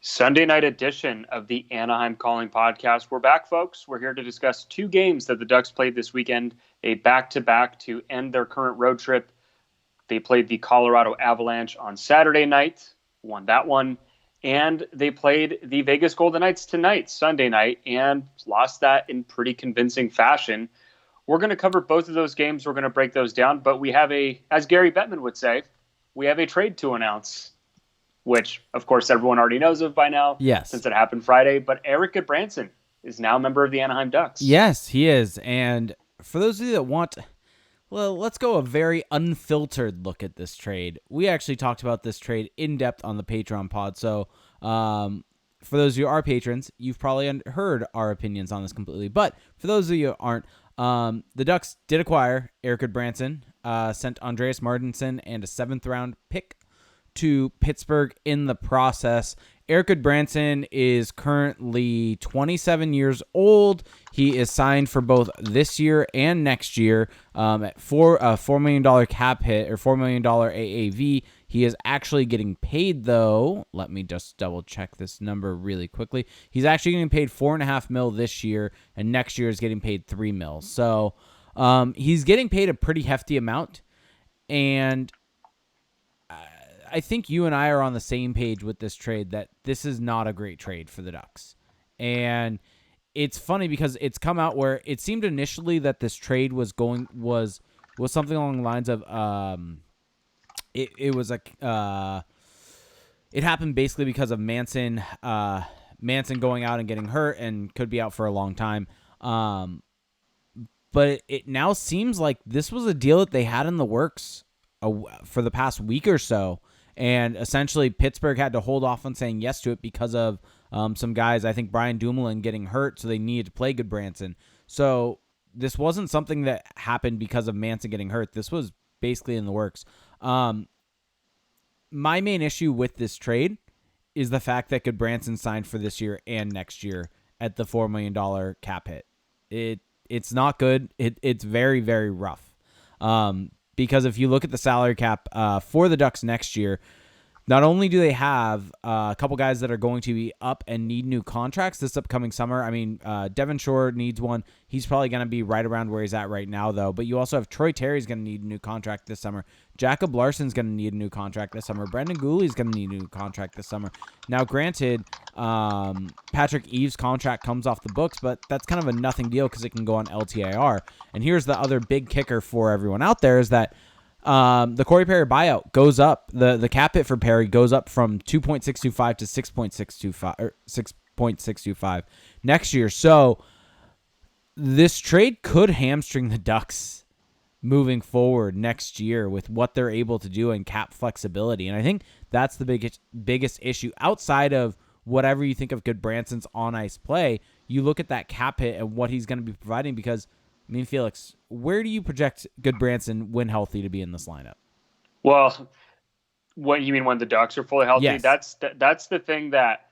Sunday night edition of the Anaheim Calling Podcast. We're back, folks. We're here to discuss two games that the Ducks played this weekend, a back-to-back to end their current road trip. They played the Colorado Avalanche on Saturday night, won that one, and they played the Vegas Golden Knights tonight, Sunday night, and lost that in pretty convincing fashion. We're going to cover both of those games. We're going to break those down, but we have as Gary Bettman would say, we have a trade to announce, which, of course, everyone already knows of by now, yes, since it happened Friday. But Erik Gudbranson is now a member of the Anaheim Ducks. Yes, he is. And for those of you that want, well, let's go a very unfiltered look at this trade. We actually talked about this trade in depth on the Patreon pod. So for those of you who are patrons, you've probably heard our opinions on this completely. But for those of you who aren't, the Ducks did acquire Erik Gudbranson, sent Andreas Martinson and a 7th-round pick to Pittsburgh in the process. Erik Gudbranson is currently 27 years old. He is signed for both this year and next year at $4 million cap hit or $4 million AAV. He is actually getting paid, though. Let me just double check this number really quickly. He's actually getting paid $4.5 million this year, and next year is getting paid $3 million. So he's getting paid a pretty hefty amount, and I think you and I are on the same page with this trade that this is not a great trade for the Ducks. And it's funny because it's come out where it seemed initially that this trade was something along the lines of it was like it happened basically because of Manson going out and getting hurt and could be out for a long time. But it now seems like this was a deal that they had in the works for the past week or so. And essentially, Pittsburgh had to hold off on saying yes to it because of some guys, I think Brian Dumoulin, getting hurt, so they needed to play Gudbranson. So this wasn't something that happened because of Manson getting hurt. This was basically in the works. My main issue with this trade is the fact that Gudbranson signed for this year and next year at the $4 million cap hit. It's not good. It's very, very rough. Because if you look at the salary cap for the Ducks next year, not only do they have a couple guys that are going to be up and need new contracts this upcoming summer. I mean, Devin Shore needs one. He's probably going to be right around where he's at right now, though. But you also have Troy Terry's going to need a new contract this summer. Jacob Larson's going to need a new contract this summer. Brendan Gooley's going to need a new contract this summer. Now, granted, Patrick Eves' contract comes off the books, but that's kind of a nothing deal because it can go on LTIR. And here's the other big kicker for everyone out there is that the Corey Perry buyout goes up. The cap hit for Perry goes up from 2.625 to 6.625 or 6.625 next year. So this trade could hamstring the Ducks moving forward next year with what they're able to do and cap flexibility. And I think that's the biggest issue outside of whatever you think of Gudbranson's on ice play. You look at that cap hit and what he's going to be providing because, I mean, Felix, where do you project Gudbranson when healthy to be in this lineup? Well, what you mean when the Ducks are fully healthy? Yes. That's the thing that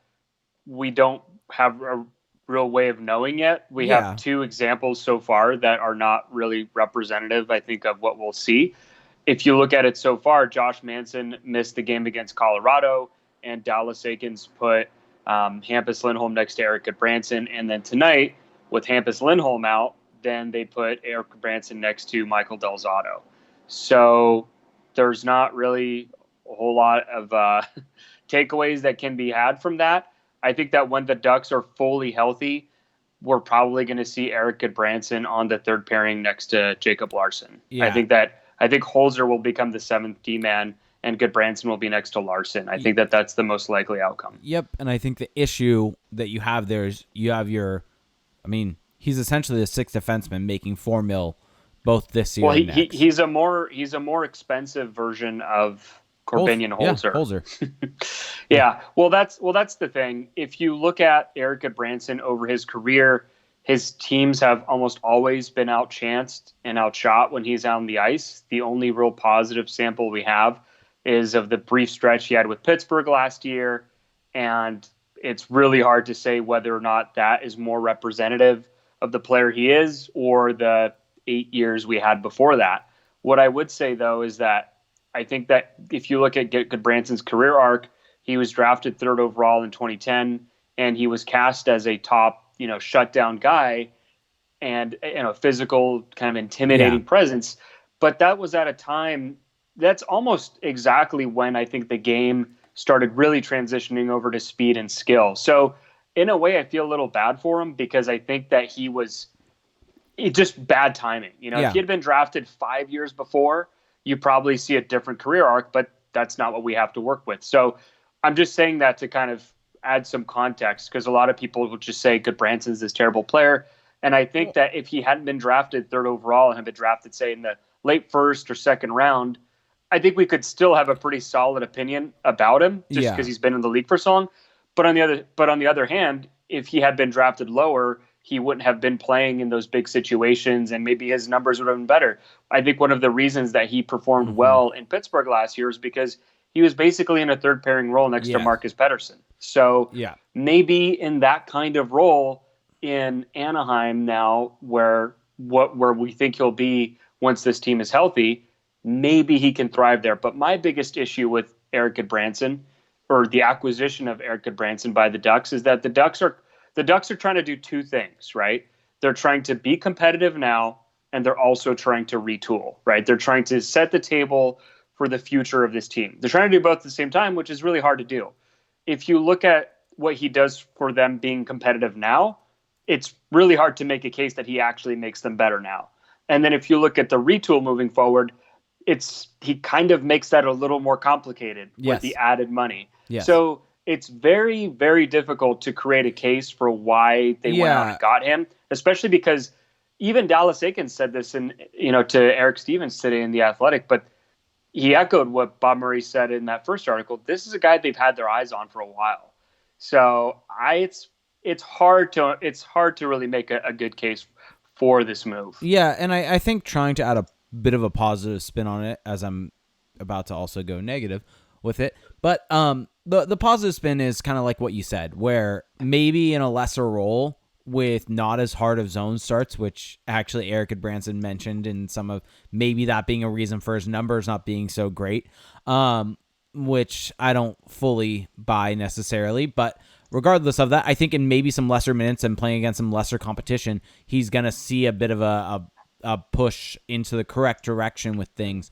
we don't have a real way of knowing yet. We have two examples so far that are not really representative, I think, of what we'll see. If you look at it so far, Josh Manson missed the game against Colorado, and Dallas Eakins put Hampus Lindholm next to Erik Gudbranson. And then tonight, with Hampus Lindholm out, then they put Erik Gudbranson next to Michael Del Zotto. So there's not really a whole lot of takeaways that can be had from that. I think that when the Ducks are fully healthy, we're probably going to see Erik Gudbranson on the third pairing next to Jacob Larson. Yeah. I think Holzer will become the 7th D-man and Gudbranson will be next to Larson. I think that's the most likely outcome. Yep, and I think the issue that you have there is you have he's essentially the 6th defenseman making $4 million both this year and next. He's a more expensive version of Corbinian Holzer. Yeah, Holzer. Yeah. Well, that's the thing. If you look at Erik Gudbranson over his career, his teams have almost always been outchanced and outshot when he's on the ice. The only real positive sample we have is of the brief stretch he had with Pittsburgh last year, and it's really hard to say whether or not that is more representative of the player he is or the 8 years we had before that. What I would say, though, is that I think that if you look at Gudbranson's career arc, He was drafted 3rd overall in 2010, and he was cast as a top, shutdown guy and physical, kind of intimidating presence. But that was at a time that's almost exactly when I think the game started really transitioning over to speed and skill. So in a way, I feel a little bad for him because I think that it's just bad timing. If he had been drafted 5 years before, you probably see a different career arc, but that's not what we have to work with. So I'm just saying that to kind of add some context, because a lot of people will just say Gudbranson's this terrible player. And I think that if he hadn't been drafted 3rd overall and had been drafted, say, in the late 1st or 2nd round, I think we could still have a pretty solid opinion about him just because he's been in the league for so long. But on the other hand, if he had been drafted lower, he wouldn't have been playing in those big situations, and maybe his numbers would have been better. I think one of the reasons that he performed well in Pittsburgh last year is because he was basically in a 3rd pairing role next to Marcus Pettersson. So maybe in that kind of role in Anaheim now, where we think he'll be once this team is healthy, maybe he can thrive there. But my biggest issue with Erik Gudbranson, or the acquisition of Erik Gudbranson by the Ducks, is that the Ducks are trying to do two things, right? They're trying to be competitive now, and they're also trying to retool, right? They're trying to set the table for the future of this team. They're trying to do both at the same time, which is really hard to do. If you look at what he does for them being competitive now, it's really hard to make a case that he actually makes them better now. And then if you look at the retool moving forward, he kind of makes that a little more complicated with the added money. Yes. So it's very, very difficult to create a case for why they went out and got him, especially because even Dallas Eakins said this to Eric Stevens today in The Athletic, but he echoed what Bob Murray said in that first article. This is a guy they've had their eyes on for a while. So it's hard to really make a good case for this move. Yeah, and I think trying to add a bit of a positive spin on it, as I'm about to also go negative with it, but the positive spin is kind of like what you said, where maybe in a lesser role with not as hard of zone starts, which actually Erik Gudbranson mentioned in some of maybe that being a reason for his numbers not being so great, which I don't fully buy necessarily. But regardless of that, I think in maybe some lesser minutes and playing against some lesser competition, he's going to see a bit of a push into the correct direction with things.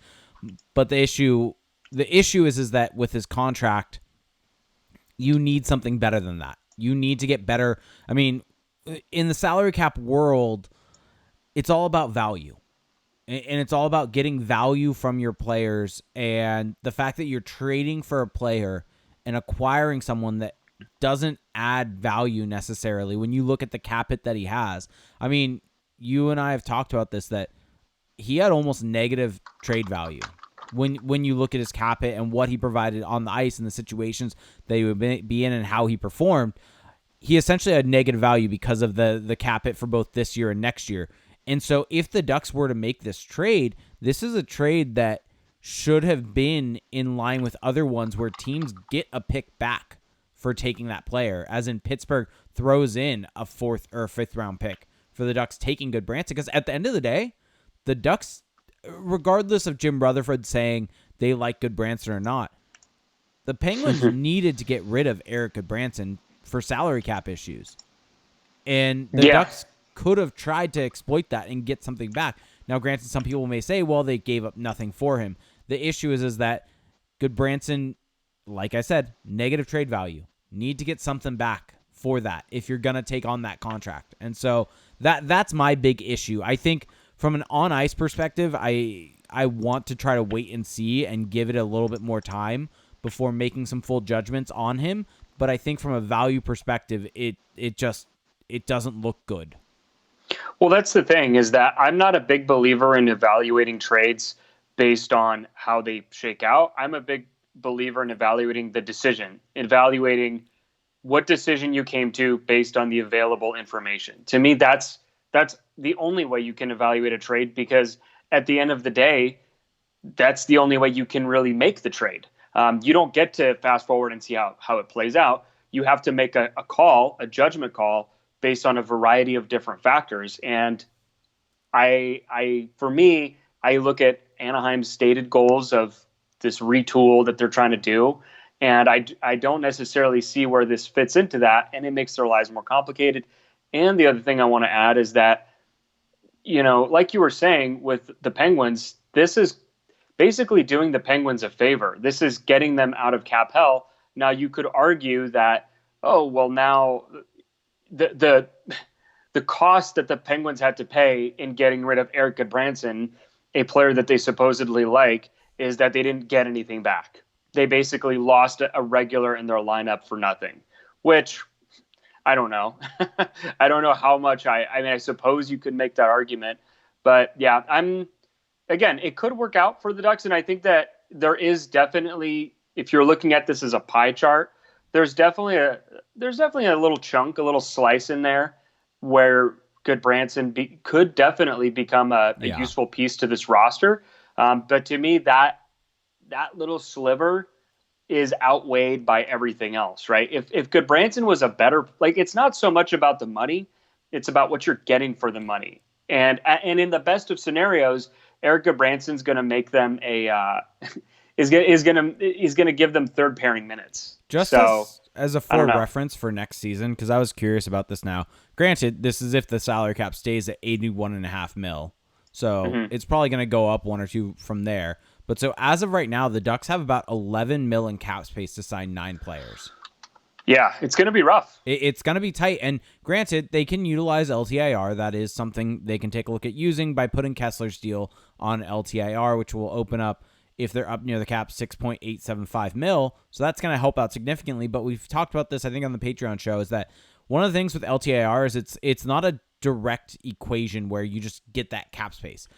But the issue is that with his contract, you need something better than that. You need to get better. I mean, in the salary cap world, it's all about value. And it's all about getting value from your players. And the fact that you're trading for a player and acquiring someone that doesn't add value necessarily when you look at the cap hit that he has. I mean, you and I have talked about this, that he had almost negative trade value. When you look at his cap hit and what he provided on the ice and the situations that he would be in and how he performed, he essentially had negative value because of the cap hit for both this year and next year. And so if the Ducks were to make this trade, this is a trade that should have been in line with other ones where teams get a pick back for taking that player, as in Pittsburgh throws in a 4th or 5th round pick for the Ducks taking Gudbranson. Because at the end of the day, the Ducks, regardless of Jim Rutherford saying they like Gudbranson or not, the Penguins needed to get rid of Erik Gudbranson for salary cap issues. And the Ducks could have tried to exploit that and get something back. Now, granted, some people may say, well, they gave up nothing for him. The issue is that Gudbranson, like I said, negative trade value. Need to get something back for that if you're going to take on that contract. And so that's my big issue. I think from an on-ice perspective, I want to try to wait and see and give it a little bit more time before making some full judgments on him. But I think from a value perspective, it doesn't look good. Well, that's the thing, is that I'm not a big believer in evaluating trades based on how they shake out. I'm a big believer in evaluating the decision, evaluating what decision you came to based on the available information. To me, that's the only way you can evaluate a trade, because at the end of the day, that's the only way you can really make the trade. You don't get to fast forward and see how it plays out. You have to make a judgment call based on a variety of different factors. And for me, I look at Anaheim's stated goals of this retool that they're trying to do, And I don't necessarily see where this fits into that, and it makes their lives more complicated. And the other thing I want to add is that, like you were saying with the Penguins, this is basically doing the Penguins a favor. This is getting them out of cap hell. Now, you could argue that, oh, well, now the cost that the Penguins had to pay in getting rid of Erik Gudbranson, a player that they supposedly like, is that they didn't get anything back. They basically lost a regular in their lineup for nothing, which I don't know. I don't know how much I suppose you could make that argument, but yeah, again, it could work out for the Ducks. And I think that there is definitely, if you're looking at this as a pie chart, there's definitely a little chunk, a little slice in there where Gudbranson could definitely become a useful piece to this roster. But to me, that little sliver is outweighed by everything else, right? If Gudbranson was a better, it's not so much about the money, it's about what you're getting for the money. And in the best of scenarios, Erik Gudbranson's going to make them is going to give them third pairing minutes. Just as a full reference for next season, because I was curious about this now. Granted, this is if the salary cap stays at $81.5 million. So it's probably going to go up 1 or 2 from there. But so as of right now, the Ducks have about $11 million in cap space to sign 9 players. Yeah, it's going to be rough. It's going to be tight. And granted, they can utilize LTIR. That is something they can take a look at using by putting Kessler's deal on LTIR, which will open up, if they're up near the cap, $6.875 million. So that's going to help out significantly. But we've talked about this, I think, on the Patreon show, is that one of the things with LTIR is it's not a direct equation where you just get that cap space.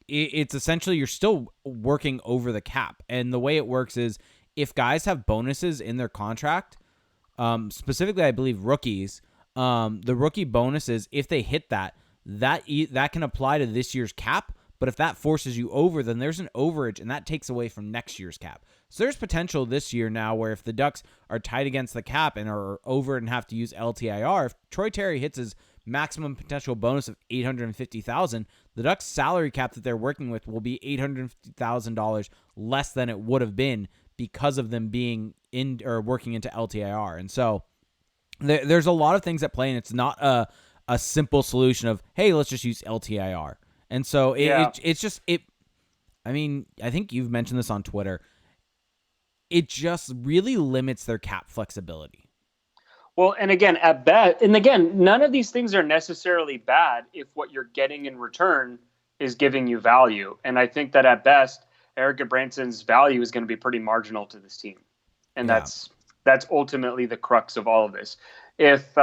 It's essentially you're still working over the cap. And the way it works is if guys have bonuses in their contract, specifically, I believe rookies, the rookie bonuses, if they hit that can apply to this year's cap. But if that forces you over, then there's an overage, and that takes away from next year's cap. So there's potential this year now where if the Ducks are tight against the cap and are over and have to use LTIR, if Troy Terry hits his maximum potential bonus of $850,000, the Ducks salary cap that they're working with will be $850,000 less than it would have been because of them being in or working into LTIR. And so there's a lot of things at play, and it's not a simple solution of, hey, let's just use LTIR. And so it's just I mean, I think you've mentioned this on Twitter. It just really limits their cap flexibility. Well, and again, none of these things are necessarily bad if what you're getting in return is giving you value. And I think that at best, Erik Gudbranson's value is going to be pretty marginal to this team. And that's ultimately the crux of all of this. If,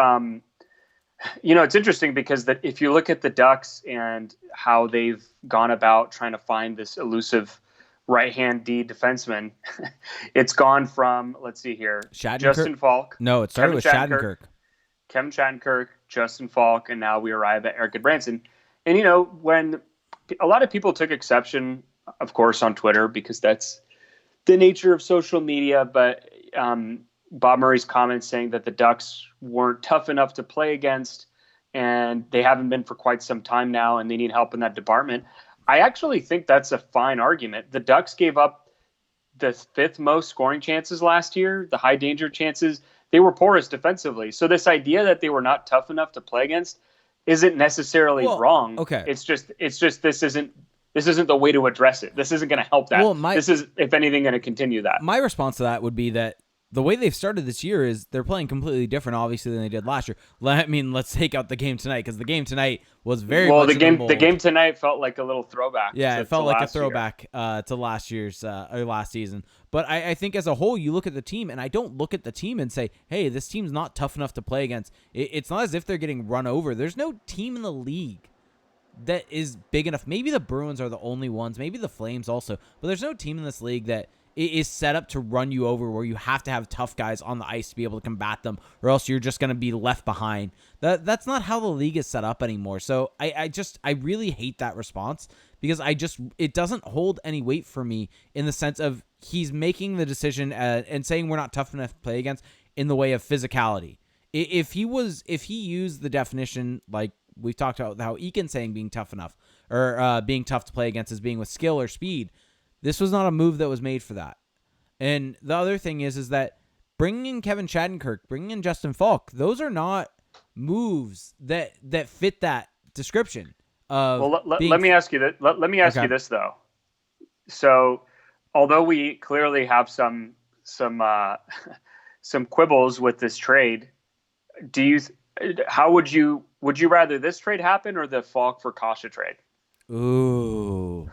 it's interesting because if you look at the Ducks and how they've gone about trying to find this elusive right-hand D defenseman, it's gone from, let's see here, Justin Falk. No, it started with Shattenkirk. Kevin Shattenkirk, Justin Falk, and now we arrive at Erik Gudbranson. And, when a lot of people took exception, of course, on Twitter, because that's the nature of social media, but Bob Murray's comments saying that the Ducks weren't tough enough to play against, and they haven't been for quite some time now, and they need help in that department. I actually think that's a fine argument. The Ducks gave up the 5th most scoring chances last year, the high danger chances. They were porous defensively. So this idea that they were not tough enough to play against isn't necessarily wrong. Okay. It's just this isn't the way to address it. This isn't going to help that. This is, if anything, going to continue that. My response to that would be that the way they've started this year is they're playing completely different, obviously, than they did last year. I mean, let's take out the game tonight, because the game tonight was very much the game tonight felt like a little throwback. Yeah, it felt like a throwback to last year's or last season. But I think as a whole, you look at the team, and I don't look at the team and say, hey, this team's not tough enough to play against. It's not as if they're getting run over. There's no team in the league that is big enough. Maybe the Bruins are the only ones, maybe the Flames also, but there's no team in this league that is set up to run you over where you have to have tough guys on the ice to be able to combat them, or else you're just going to be left behind. That's not how the league is set up anymore. So I really hate that response, because it doesn't hold any weight for me in the sense of he's making the decision and saying we're not tough enough to play against in the way of physicality. If he used the definition like we've talked about, how Eakin's saying being tough enough or being tough to play against is being with skill or speed, this was not a move that was made for that. And the other thing is that bringing in Kevin Shattenkirk, bringing in Justin Falk, those are not moves that fit that description. Well, let me ask you that. Let me ask you this though. So, although we clearly have some some quibbles with this trade, how would you rather this trade happen or the Falk for Kasha trade? Ooh.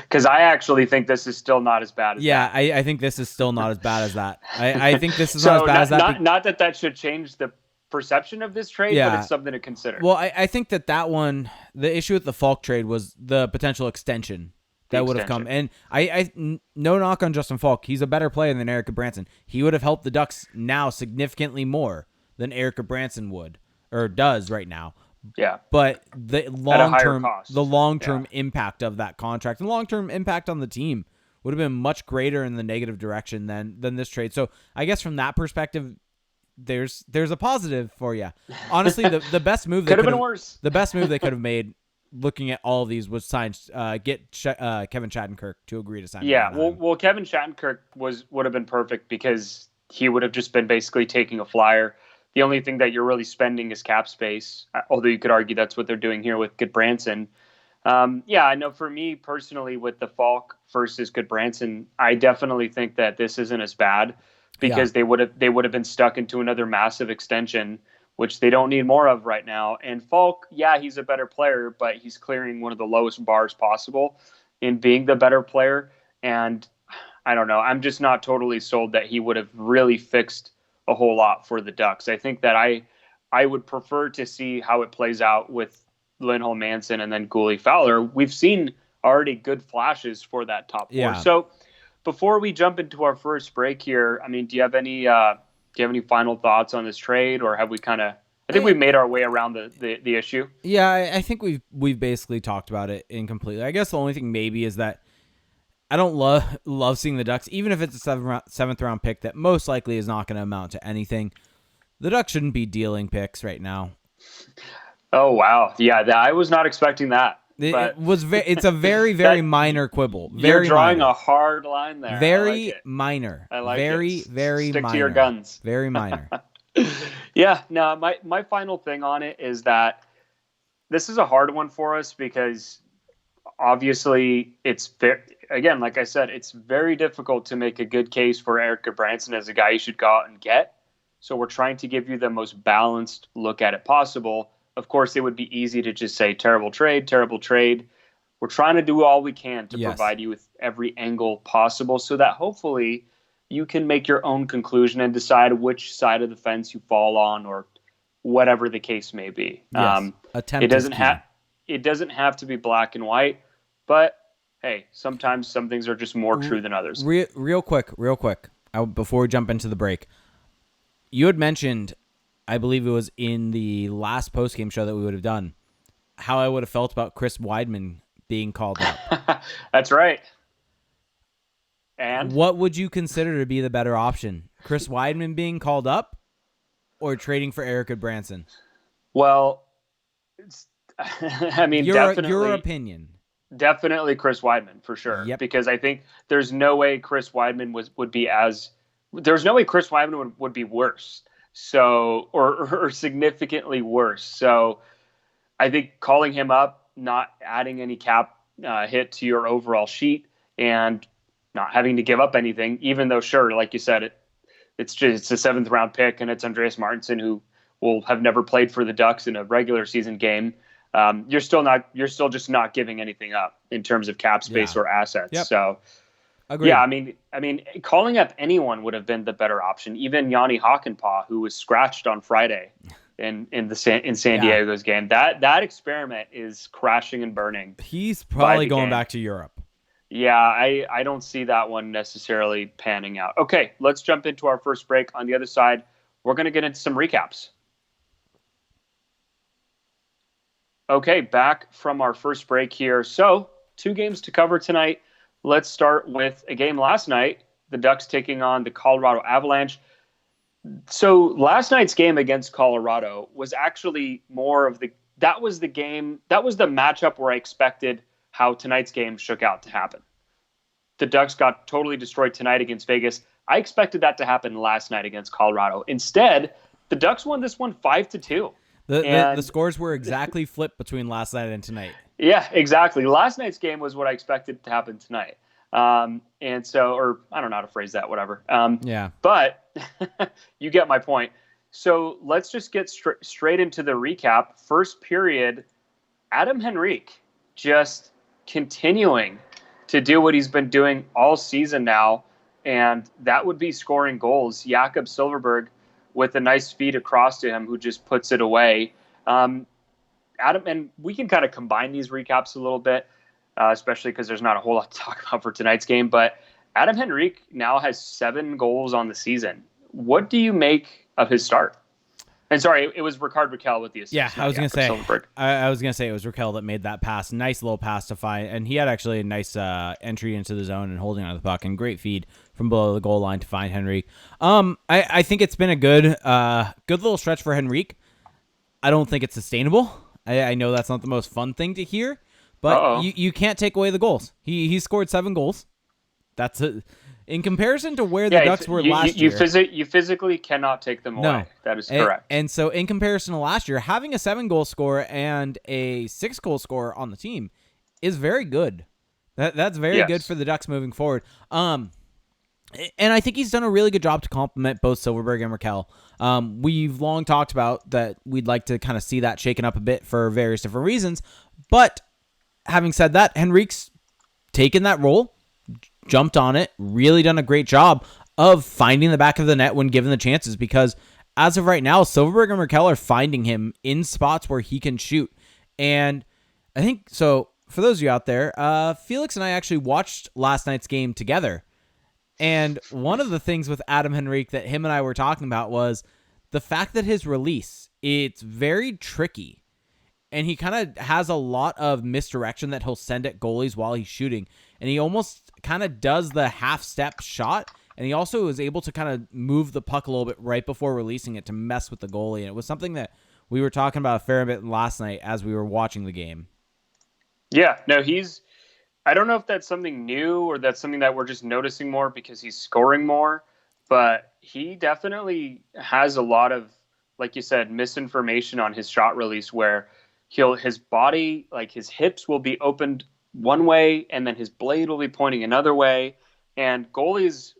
Because I actually think this is still not as bad as that. I think this is still not as bad as that. I think this is not as bad as that. Not that should change the perception of this trade, but it's something to consider. Well, I think that one, the issue with the Falk trade was the potential extension that would have come. And I no knock on Justin Falk. He's a better player than Erik Gudbranson. He would have helped the Ducks now significantly more than Erik Gudbranson would or does right now. Yeah. But the long-term impact of that contract, the long-term impact on the team would have been much greater in the negative direction than this trade. So I guess from that perspective, there's a positive for you. Honestly, the best move could have been worse. The best move they could have made, looking at all of these, was get Kevin Shattenkirk to agree to sign. Yeah, well, Kevin Shattenkirk would have been perfect because he would have just been basically taking a flyer. The only thing that you're really spending is cap space, although you could argue that's what they're doing here with Gudbranson. I know for me personally with the Falk versus Gudbranson, I definitely think that this isn't as bad because they would have been stuck into another massive extension, which they don't need more of right now. And Falk, he's a better player, but he's clearing one of the lowest bars possible in being the better player. And I don't know, I'm just not totally sold that he would have really fixed a whole lot for the Ducks. I think that I would prefer to see how it plays out with Lindholm Manson and then Guhle Fowler. We've seen already good flashes for that top four. So before we jump into our first break here, I mean, do you have any final thoughts on this trade, or have we I think we've made our way around the issue? Yeah, I think we've basically talked about it incompletely. I guess the only thing maybe is that I don't love seeing the Ducks, even if it's a seventh round pick that most likely is not going to amount to anything. The Ducks shouldn't be dealing picks right now. Oh wow, yeah, I was not expecting that. It's a very very minor quibble. You're drawing a hard line there. Very minor. I like very it. Very Stick minor. to your guns. Very minor. Yeah. No, my final thing on it is that this is a hard one for us because obviously it's again, like I said, it's very difficult to make a good case for Erik Gudbranson as a guy you should go out and get. So we're trying to give you the most balanced look at it possible. Of course, it would be easy to just say terrible trade. We're trying to do all we can to provide you with every angle possible so that hopefully you can make your own conclusion and decide which side of the fence you fall on or whatever the case may be. Yes. It doesn't have to be black and white, but hey, sometimes some things are just more true than others. Real quick, before we jump into the break, you had mentioned, I believe it was in the last postgame show that we would have done, how I would have felt about Chris Weidman being called up. That's right. And what would you consider to be the better option? Chris Weidman being called up or trading for Erik Gudbranson? Well, I mean, your opinion. Definitely Chris Weidman for sure. Yep. Because I think there's no way Chris Weidman would be worse. So, or significantly worse. So I think calling him up, not adding any cap hit to your overall sheet and not having to give up anything, even though sure, like you said, it's a seventh round pick and it's Andreas Martinson, who will have never played for the Ducks in a regular season game. You're still just not giving anything up in terms of cap space or assets. Yep. So, agreed. Yeah, I mean, calling up anyone would have been the better option. Even Yanni Hakanpää, who was scratched on Friday in San Diego's game. That experiment is crashing and burning. He's probably going back to Europe. Yeah, I don't see that one necessarily panning out. Okay, let's jump into our first break. On the other side, we're going to get into some recaps. Okay, back from our first break here. So, 2 games to cover tonight. Let's start with a game last night, the Ducks taking on the Colorado Avalanche. So last night's game against Colorado was actually that was the matchup where I expected how tonight's game shook out to happen. the Ducks got totally destroyed tonight against Vegas. I expected that to happen last night against Colorado. Instead, the Ducks won this one 5-2. The scores were exactly flipped between last night and tonight. Yeah, exactly. Last night's game was what I expected to happen tonight. And so, or I don't know how to phrase that, whatever. Yeah. But you get my point. So let's just get straight into the recap. First period, Adam Henrique just continuing to do what he's been doing all season now, and that would be scoring goals. Jakob Silfverberg with a nice feed across to him who just puts it away. Adam, and we can kind of combine these recaps a little bit, especially because there's not a whole lot to talk about for tonight's game, but Adam Henrique now has 7 goals on the season. What do you make of his start? And sorry, it was Rickard Rakell with the assist. Yeah, I was going to say. I was going to say it was Rakell that made that pass. Nice little pass to find, and he had actually a nice entry into the zone and holding on to the puck, and great feed from below the goal line to find Henrique. I think it's been a good little stretch for Henrique. I don't think it's sustainable. I know that's not the most fun thing to hear, but you can't take away the goals. He scored 7 goals. That's in comparison to where the Ducks were last year. You physically cannot take them away. That is correct. And so in comparison to last year, having a 7-goal scorer and a 6-goal scorer on the team is very good. That's very good for the Ducks moving forward. And I think he's done a really good job to complement both Silfverberg and Rakell. We've long talked about that we'd like to kind of see that shaken up a bit for various different reasons. But having said that, Henrique's taken that role, jumped on it, really done a great job of finding the back of the net when given the chances, because as of right now, Silfverberg and Rakell are finding him in spots where he can shoot. And I think, so for those of you out there, Felix and I actually watched last night's game together. And one of the things with Adam Henrique that him and I were talking about was the fact that his release, it's very tricky. And he kind of has a lot of misdirection that he'll send at goalies while he's shooting. And he almost kind of does the half-step shot. And he also is able to kind of move the puck a little bit right before releasing it to mess with the goalie. And it was something that we were talking about a fair bit last night as we were watching the game. Yeah, no, I don't know if that's something new or that's something that we're just noticing more because he's scoring more. But he definitely has a lot of, like you said, misinformation on his shot release where his body, like his hips will be opened one way and then his blade will be pointing another way. And goalies,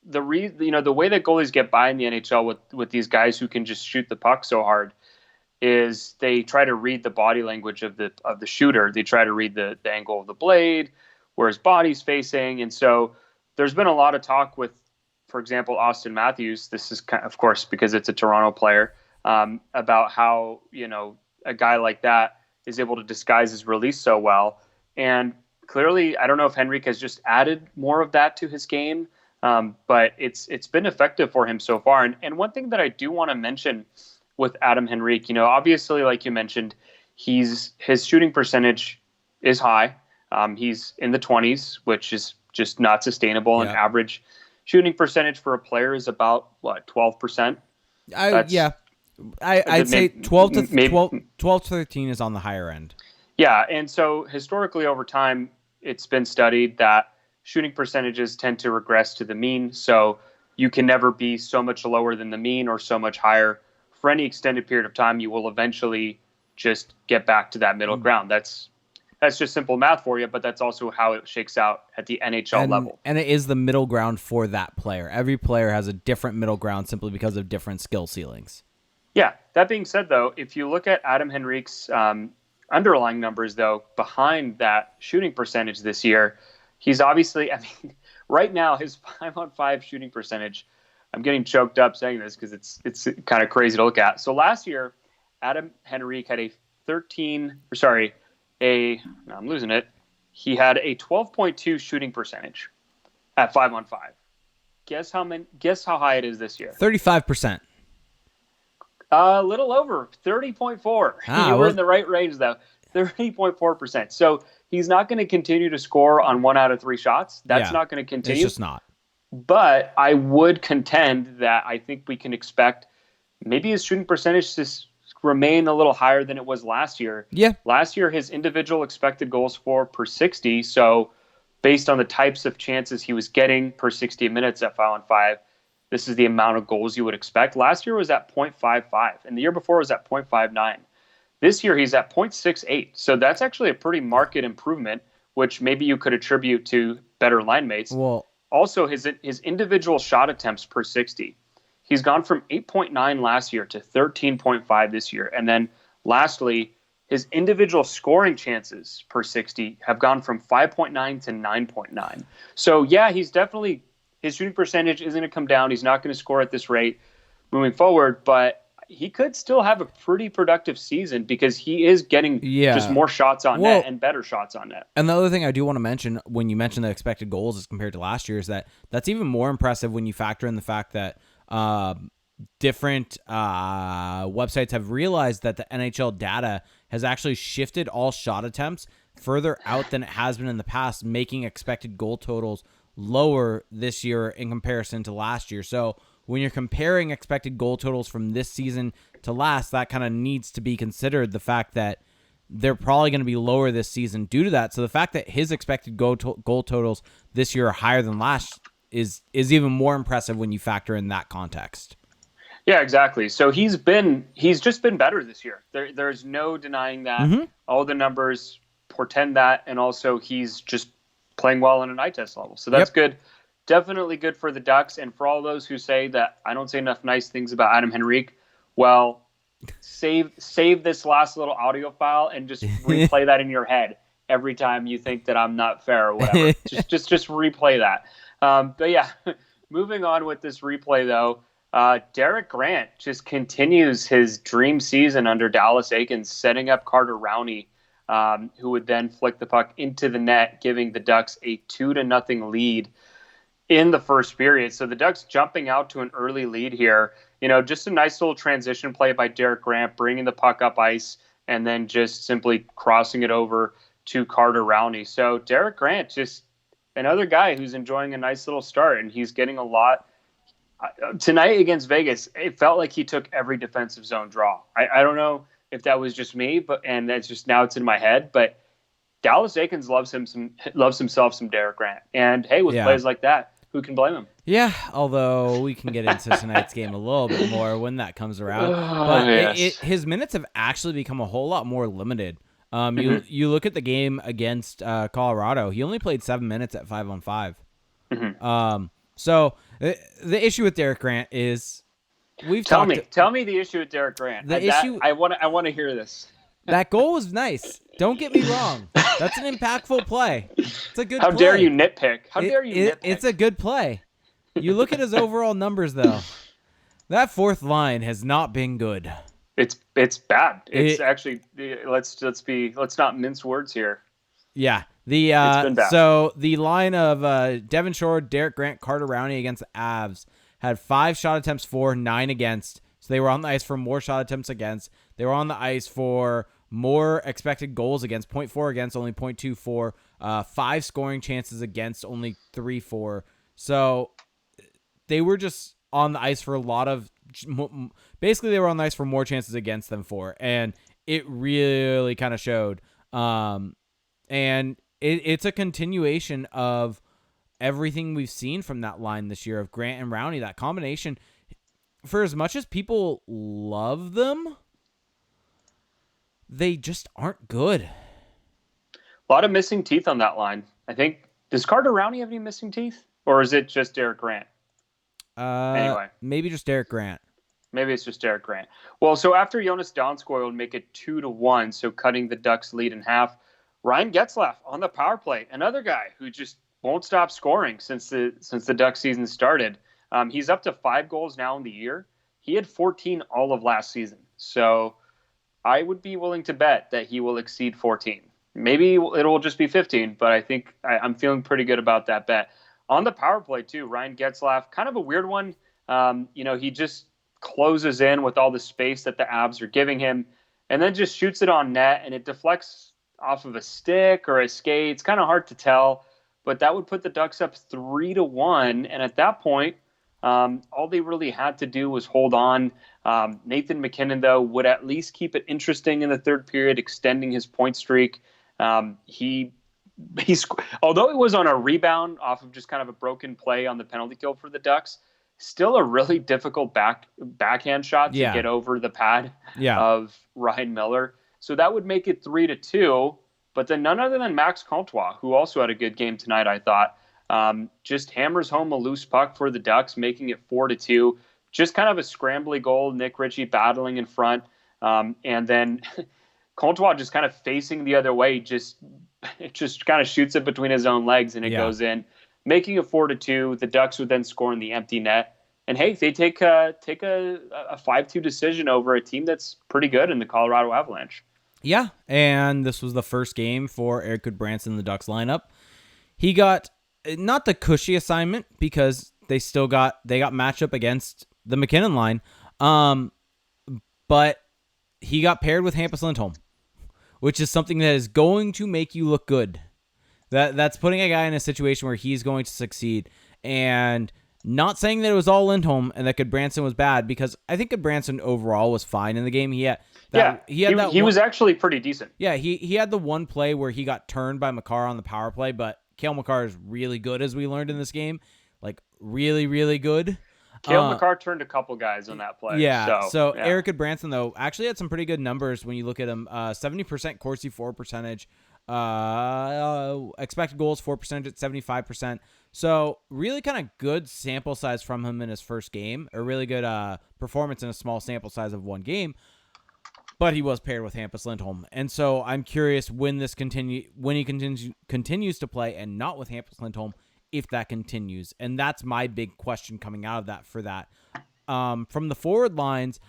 the way that goalies get by in the NHL with these guys who can just shoot the puck so hard is they try to read the body language of the shooter. They try to read the angle of the blade, where his body's facing. And so there's been a lot of talk with, for example, Austin Matthews. This is of course because it's a Toronto player, about how, a guy like that is able to disguise his release so well. And clearly, I don't know if Henrique has just added more of that to his game, but it's been effective for him so far. And one thing that I do want to mention with Adam Henrique, obviously, like you mentioned, his shooting percentage is high. He's in the 20s, which is just not sustainable. Yeah. An average shooting percentage for a player is about, 12%? I'd say 12 to 13 is on the higher end. Yeah, and so historically over time, it's been studied that shooting percentages tend to regress to the mean. So you can never be so much lower than the mean or so much higher. For any extended period of time, you will eventually just get back to that middle ground. That's just simple math for you, but that's also how it shakes out at the NHL level. And it is the middle ground for that player. Every player has a different middle ground simply because of different skill ceilings. Yeah, that being said, though, if you look at Adam Henrique's underlying numbers, though, behind that shooting percentage this year, he's obviously, right now, his 5-on-5 shooting percentage, I'm getting choked up saying this because it's kind of crazy to look at. So last year, Adam Henrique had I'm losing it. He had a 12.2 shooting percentage at 5-on-5. Guess how high it is this year? 35%. A little over 30.4. You were in the right range, though. 30.4%. So he's not going to continue to score on 1 out of 3 shots. That's not going to continue. It's just not. But I would contend that I think we can expect maybe his shooting percentage to remain a little higher than it was last year. Yeah. Last year, his individual expected goals for per 60. So based on the types of chances he was getting per 60 minutes at 5-on-5. This is the amount of goals you would expect. Last year was at 0.55, and the year before was at 0.59. This year he's at 0.68, so that's actually a pretty marked improvement, which maybe you could attribute to better line mates. Well, also, his individual shot attempts per 60. He's gone from 8.9 last year to 13.5 this year. And then lastly, his individual scoring chances per 60 have gone from 5.9 to 9.9. So, yeah, his shooting percentage is going to come down. He's not going to score at this rate moving forward, but he could still have a pretty productive season because he is getting just more shots on net and better shots on net. And the other thing I do want to mention when you mention the expected goals as compared to last year is that's even more impressive when you factor in the fact that different websites have realized that the NHL data has actually shifted all shot attempts further out than it has been in the past, making expected goal totals lower this year in comparison to last year. So when you're comparing expected goal totals from this season to last, that kind of needs to be considered, the fact that they're probably going to be lower this season due to that. So the fact that his expected goal totals this year are higher than last is even more impressive when you factor in that context. Yeah, exactly. So he's just been better this year. There's no denying that. Mm-hmm. All the numbers portend that, and also he's just playing well on an eye test level. So that's good. Definitely good for the Ducks. And for all those who say that I don't say enough nice things about Adam Henrique, well, save this last little audio file and just replay that in your head every time you think that I'm not fair or whatever. just replay that. But yeah, moving on with this replay though, Derek Grant just continues his dream season under Dallas Eakins, setting up Carter Rowney, who would then flick the puck into the net, giving the Ducks a 2-0 lead in the first period. So the Ducks jumping out to an early lead here. Just a nice little transition play by Derek Grant, bringing the puck up ice and then just simply crossing it over to Carter Rowney. So Derek Grant, just another guy who's enjoying a nice little start, and he's getting a lot. Tonight against Vegas, it felt like he took every defensive zone draw. I don't know if that was just me, and that's just now it's in my head, but Dallas Eakins loves himself some Derek Grant. And hey, with plays like that, who can blame him? Yeah, although we can get into tonight's game a little bit more when that comes around. But his minutes have actually become a whole lot more limited. You look at the game against Colorado, he only played 7 minutes at 5-on-5. Mm-hmm. So the issue with Derek Grant is tell me the issue with Derek Grant. I want to hear this. That goal was nice. Don't get me wrong. That's an impactful play. It's a good play. How dare you nitpick? It's a good play. You look at his overall numbers, though. That fourth line has not been good. It's bad. It's actually let's not mince words here. Yeah. It's been bad. So the line of Devin Shore, Derek Grant, Carter Rowney against the Avs had 5 shot attempts for, 9 against. So they were on the ice for more shot attempts against. They were on the ice for more expected goals against, 0.4 against, only 0.2 for. 5 scoring chances against, only 3 for. So they were just on the ice for a lot of... Basically, they were on the ice for more chances against than for. And it really kind of showed. And it's a continuation of everything we've seen from that line this year of Grant and Rowney. That combination, for as much as people love them, they just aren't good. A lot of missing teeth on that line. I think, does Carter Rowney have any missing teeth? Or is it just Derek Grant? Anyway. Maybe just Derek Grant. Maybe it's just Derek Grant. Well, so after Jonas Donskoy would make it 2-1, so cutting the Ducks' lead in half, Ryan Getzlaf on the power play, another guy who just won't stop scoring since the Ducks season started. He's up to 5 goals now in the year. He had 14 all of last season. So I would be willing to bet that he will exceed 14. Maybe it will just be 15, but I think I'm feeling pretty good about that bet. On the power play, too, Ryan Getzlaf, kind of a weird one. He just closes in with all the space that the Avs are giving him and then just shoots it on net, and it deflects off of a stick or a skate. It's kind of hard to tell, but that would put the Ducks up 3-1. And at that point, all they really had to do was hold on. Nathan MacKinnon, though, would at least keep it interesting in the third period, extending his point streak. He although it was on a rebound off of just kind of a broken play on the penalty kill for the Ducks, still a really difficult backhand shot to get over the pad of Ryan Miller. So that would make it 3-2. But then none other than Max Comtois, who also had a good game tonight, I thought, just hammers home a loose puck for the Ducks, making it 4-2. Just kind of a scrambly goal. Nick Ritchie battling in front. And then Comtois just kind of facing the other way, just kind of shoots it between his own legs, and it goes in, making it 4-2. The Ducks would then score in the empty net. And hey, they take a 5-2 decision over a team that's pretty good in the Colorado Avalanche. Yeah, and this was the first game for Erik Gudbranson in the Ducks lineup. He got not the cushy assignment because they got matched up against the McKinnon line, but he got paired with Hampus Lindholm, which is something that is going to make you look good. That's putting a guy in a situation where he's going to succeed, and not saying that it was all Lindholm and that Gudbranson was bad, because I think Gudbranson overall was fine in the game. He was actually pretty decent. Yeah, he had the one play where he got turned by Makar on the power play, but Cale Makar is really good, as we learned in this game. Like, really, really good. Cale Makar turned a couple guys on that play. Yeah, so Erik Gudbranson, though, actually had some pretty good numbers when you look at him. 70% Corsi for percentage. Expected goals for percentage at 75%. So really kind of good sample size from him in his first game. A really good performance in a small sample size of one game. But he was paired with Hampus Lindholm. And so I'm curious when he continues to play and not with Hampus Lindholm, if that continues. And that's my big question coming out of that for that. From the forward lines,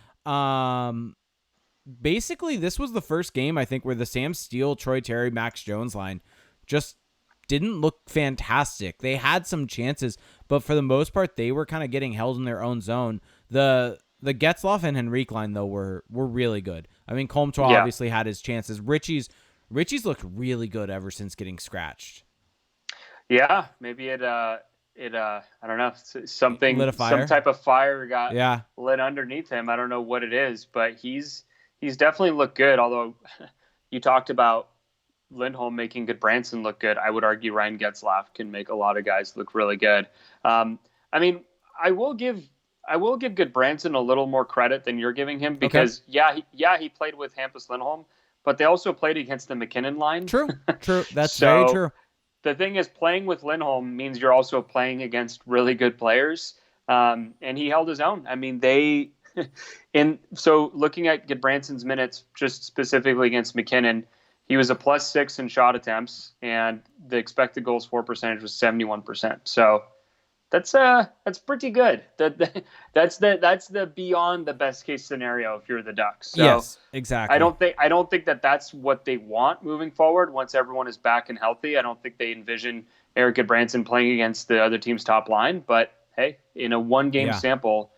basically this was the first game, I think, where the Sam Steele, Troy Terry, Max Jones line just didn't look fantastic. They had some chances, but for the most part, they were kind of getting held in their own zone. The Getzlaf and Henrique line, though, were really good. I mean, Comtois obviously had his chances. Richie's looked really good ever since getting scratched. Yeah, maybe it I don't know, some type of fire got lit underneath him. I don't know what it is, but he's definitely looked good. Although you talked about Lindholm making Gudbranson look good, I would argue Ryan Getzlaf can make a lot of guys look really good. I mean, I will give Gudbranson a little more credit than you're giving him, because he played with Hampus Lindholm, but they also played against the McKinnon line. True. That's very true. The thing is, playing with Lindholm means you're also playing against really good players, and he held his own. I mean, so looking at Gudbranson's minutes, just specifically against McKinnon, he was a +6 in shot attempts, and the expected goals for percentage was 71%. So that's pretty good. That's the beyond the best case scenario if you're the Ducks. So yes, exactly. I don't think that's what they want moving forward. Once everyone is back and healthy, I don't think they envision Erik Gudbranson playing against the other team's top line. But hey, in a one-game sample,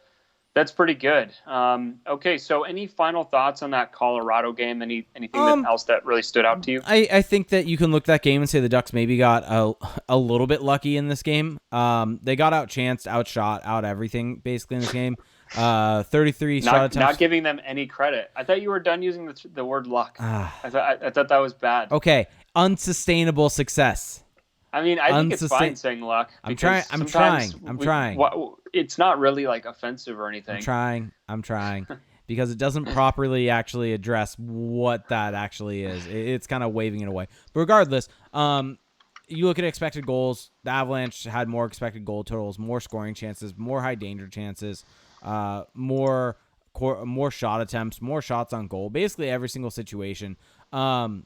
that's pretty good. Okay, so any final thoughts on that Colorado game? Anything else that really stood out to you? I think that you can look at that game and say the Ducks maybe got a little bit lucky in this game. They got outchanced, outshot, out everything basically in this game. 33 shot attempts. Not giving them any credit. I thought you were done using the word luck. I thought that was bad. Okay, unsustainable success. I mean, I think it's fine saying luck. I'm trying. It's not really like offensive or anything. I'm trying because it doesn't properly actually address what that actually is. It's kind of waving it away. But regardless, you look at expected goals. The Avalanche had more expected goal totals, more scoring chances, more high danger chances, more shot attempts, more shots on goal. Basically every single situation. But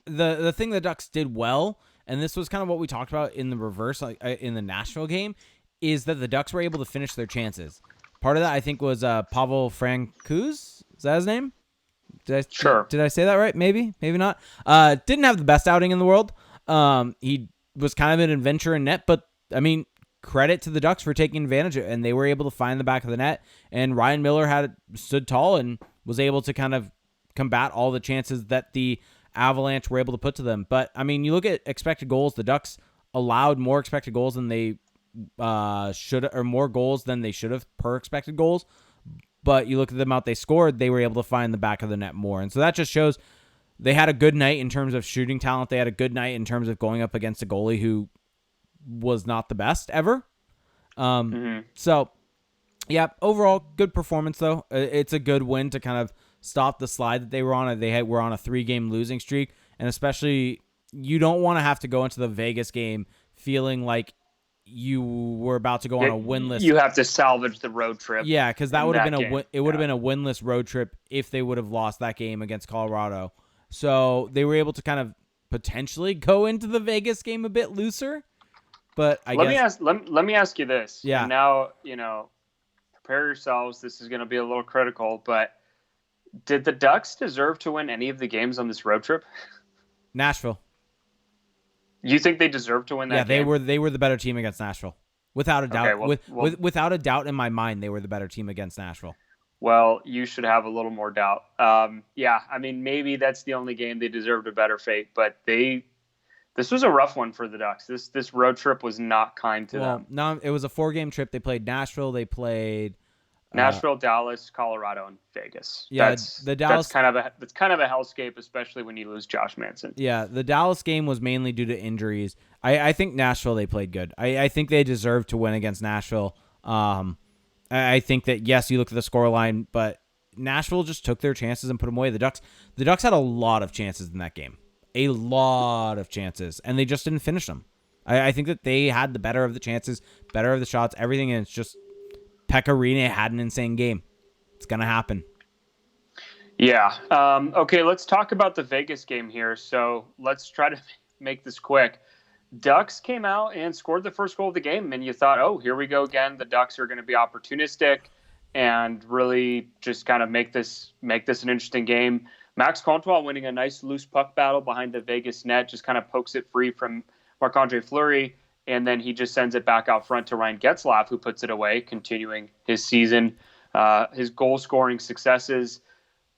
the thing the Ducks did well, and this was kind of what we talked about in the reverse, like in the Nashville game, is that the Ducks were able to finish their chances. Part of that, I think, was Pavel Francouz. Is that his name? Sure. Did I say that right? Maybe not. Didn't have the best outing in the world. He was kind of an adventure in net, but I mean, credit to the Ducks for taking advantage of it, and they were able to find the back of the net. And Ryan Miller stood tall and was able to kind of combat all the chances that the Avalanche were able to put to them. But I mean, you look at expected goals, the Ducks allowed more expected goals than they should, or more goals than they should have per expected goals. But you look at the amount they scored, they were able to find the back of the net more. And so that just shows they had a good night in terms of shooting talent. They had a good night in terms of going up against a goalie who was not the best ever. So, yeah, overall, good performance, though. It's a good win to kind of stop the slide that they were on. They were on a 3-game losing streak, and especially you don't want to have to go into the Vegas game feeling like you were about to go on a winless. You have to salvage the road trip. Yeah, because that would have been it would have been a winless road trip if they would have lost that game against Colorado. So they were able to kind of potentially go into the Vegas game a bit looser. But let me ask you this. Yeah. And now, prepare yourselves. This is going to be a little critical, but did the Ducks deserve to win any of the games on this road trip? Nashville. You think they deserved to win that game? Yeah, they were the better team against Nashville. Without a doubt. Okay, without a doubt in my mind, they were the better team against Nashville. Well, you should have a little more doubt. Yeah, I mean, maybe that's the only game they deserved a better fate, but this was a rough one for the Ducks. This road trip was not kind to them. No, it was a 4-game trip. They played Nashville. They played Nashville, Dallas, Colorado, and Vegas. Yeah, the Dallas that's kind of a hellscape, especially when you lose Josh Manson. Yeah, the Dallas game was mainly due to injuries. I think Nashville, they played good. I think they deserved to win against Nashville. I think that, yes, you look at the scoreline, but Nashville just took their chances and put them away. The Ducks had a lot of chances in that game. A lot of chances, and they just didn't finish them. I think that they had the better of the chances, better of the shots, everything, and it's just Pekka Rinne had an insane game. It's going to happen. Yeah. Okay, let's talk about the Vegas game here. So let's try to make this quick. Ducks came out and scored the first goal of the game, and you thought, oh, here we go again. The Ducks are going to be opportunistic and really just kind of make this an interesting game. Max Comtois winning a nice loose puck battle behind the Vegas net, just kind of pokes it free from Marc-Andre Fleury, and then he just sends it back out front to Ryan Getzlaf, who puts it away, continuing his season, his goal-scoring successes.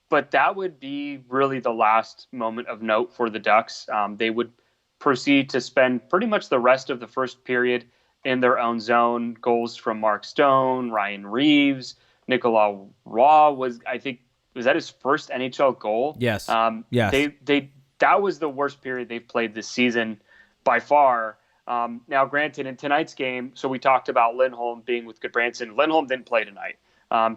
But that would be really the last moment of note for the Ducks. They would proceed to spend pretty much the rest of the first period in their own zone. Goals from Mark Stone, Ryan Reeves, Nicolas Roy was that his first NHL goal? Yes. Yes. That was the worst period they've played this season by far. Now, granted, in tonight's game, so we talked about Lindholm being with Gudbranson. Lindholm didn't play tonight.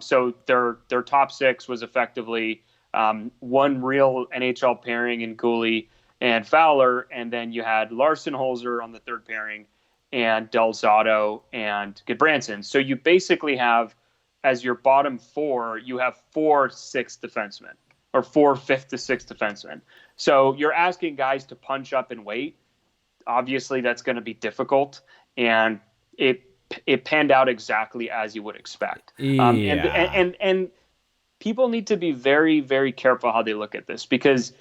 So their top six was effectively one real NHL pairing in Gooley and Fowler, and then you had Larson Holzer on the third pairing and Del Zotto and Gudbranson. So you basically have, as your bottom four, you have 4 6th defensemen or 4 5th to 6th defensemen. So you're asking guys to punch up and wait. Obviously, that's going to be difficult, and it panned out exactly as you would expect. Yeah. And people need to be very, very careful how they look at this, because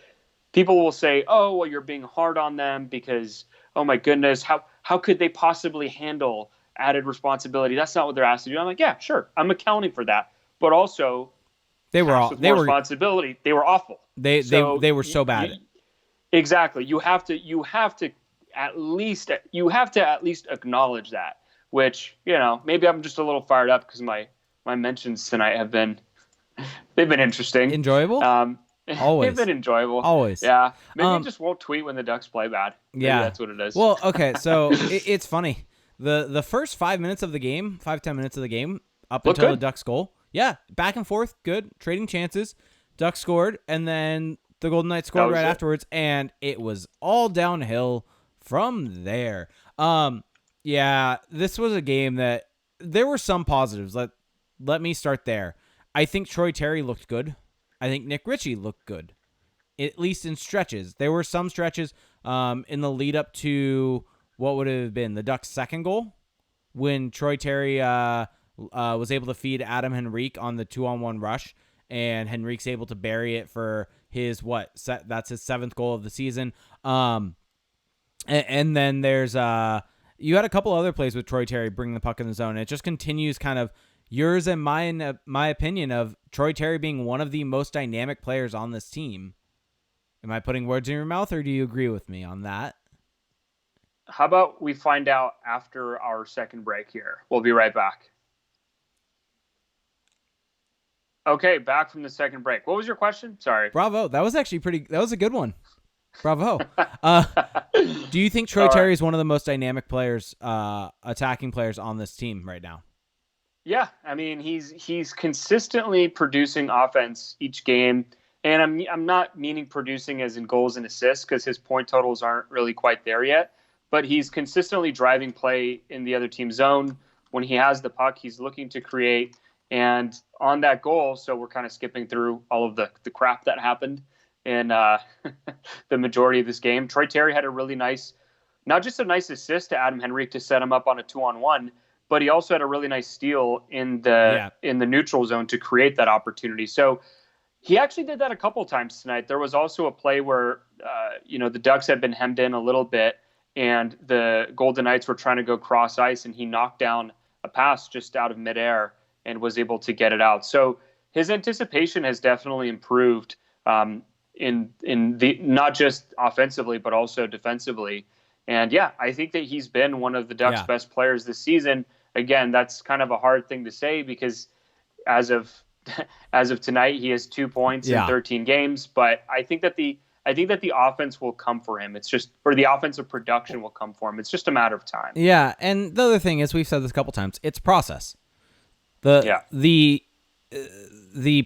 people will say, oh, well, you're being hard on them because, oh, my goodness, how could they possibly handle added responsibility? That's not what they're asked to do. I'm like, yeah, sure, I'm accounting for that. But also, they were responsibility. They were awful. They were so bad. Exactly. You have to at least acknowledge that, which, maybe I'm just a little fired up because my mentions tonight they've been interesting. Enjoyable? Always. They've been enjoyable. Always. Yeah. Maybe I just won't tweet when the Ducks play bad. Maybe that's what it is. Well, okay, so it's funny. The first 5 minutes of the game, 5-10 minutes of the game, up until the Ducks goal, yeah, back and forth, good, trading chances. Ducks scored, and then the Golden Knights scored right afterwards, and it was all downhill from there. Yeah, this was a game that there were some positives. Let me start there. I think Troy Terry looked good. I think Nick Ritchie looked good, at least in stretches. There were some stretches in the lead up to what would have been the Ducks' second goal when Troy Terry was able to feed Adam Henrique on the 2-on-1 rush, and Henrique's able to bury it for his that's his 7th goal of the season. And then there's you had a couple other plays with Troy Terry bringing the puck in the zone. It just continues kind of yours and mine, my opinion of Troy Terry being one of the most dynamic players on this team. Am I putting words in your mouth, or do you agree with me on that? How about we find out after our second break here? We'll be right back. Okay, back from the second break. What was your question? Sorry. Bravo. That was actually that was a good one. Bravo. Do you think Troy All Terry right. is one of the most dynamic players, attacking players on this team right now? Yeah, I mean he's consistently producing offense each game, and I'm not meaning producing as in goals and assists because his point totals aren't really quite there yet. But he's consistently driving play in the other team zone. When he has the puck, he's looking to create. And on that goal, so we're kind of skipping through all of the crap that happened in the majority of this game. Troy Terry had a really nice, not just a nice assist to Adam Henrique to set him up on a 2-on-1, but he also had a really nice steal in the neutral zone to create that opportunity. So he actually did that a couple times tonight. There was also a play where the Ducks had been hemmed in a little bit, and the Golden Knights were trying to go cross ice, and he knocked down a pass just out of midair and was able to get it out. So his anticipation has definitely improved in the not just offensively but also defensively. And yeah, I think that he's been one of the Ducks' best players this season. Again, that's kind of a hard thing to say because as of tonight, he has 2 points in 13 games. But I think that the offense will come for him. It's just, or the offensive production will come for him. It's just a matter of time. Yeah, and the other thing is, we've said this a couple times, it's process. The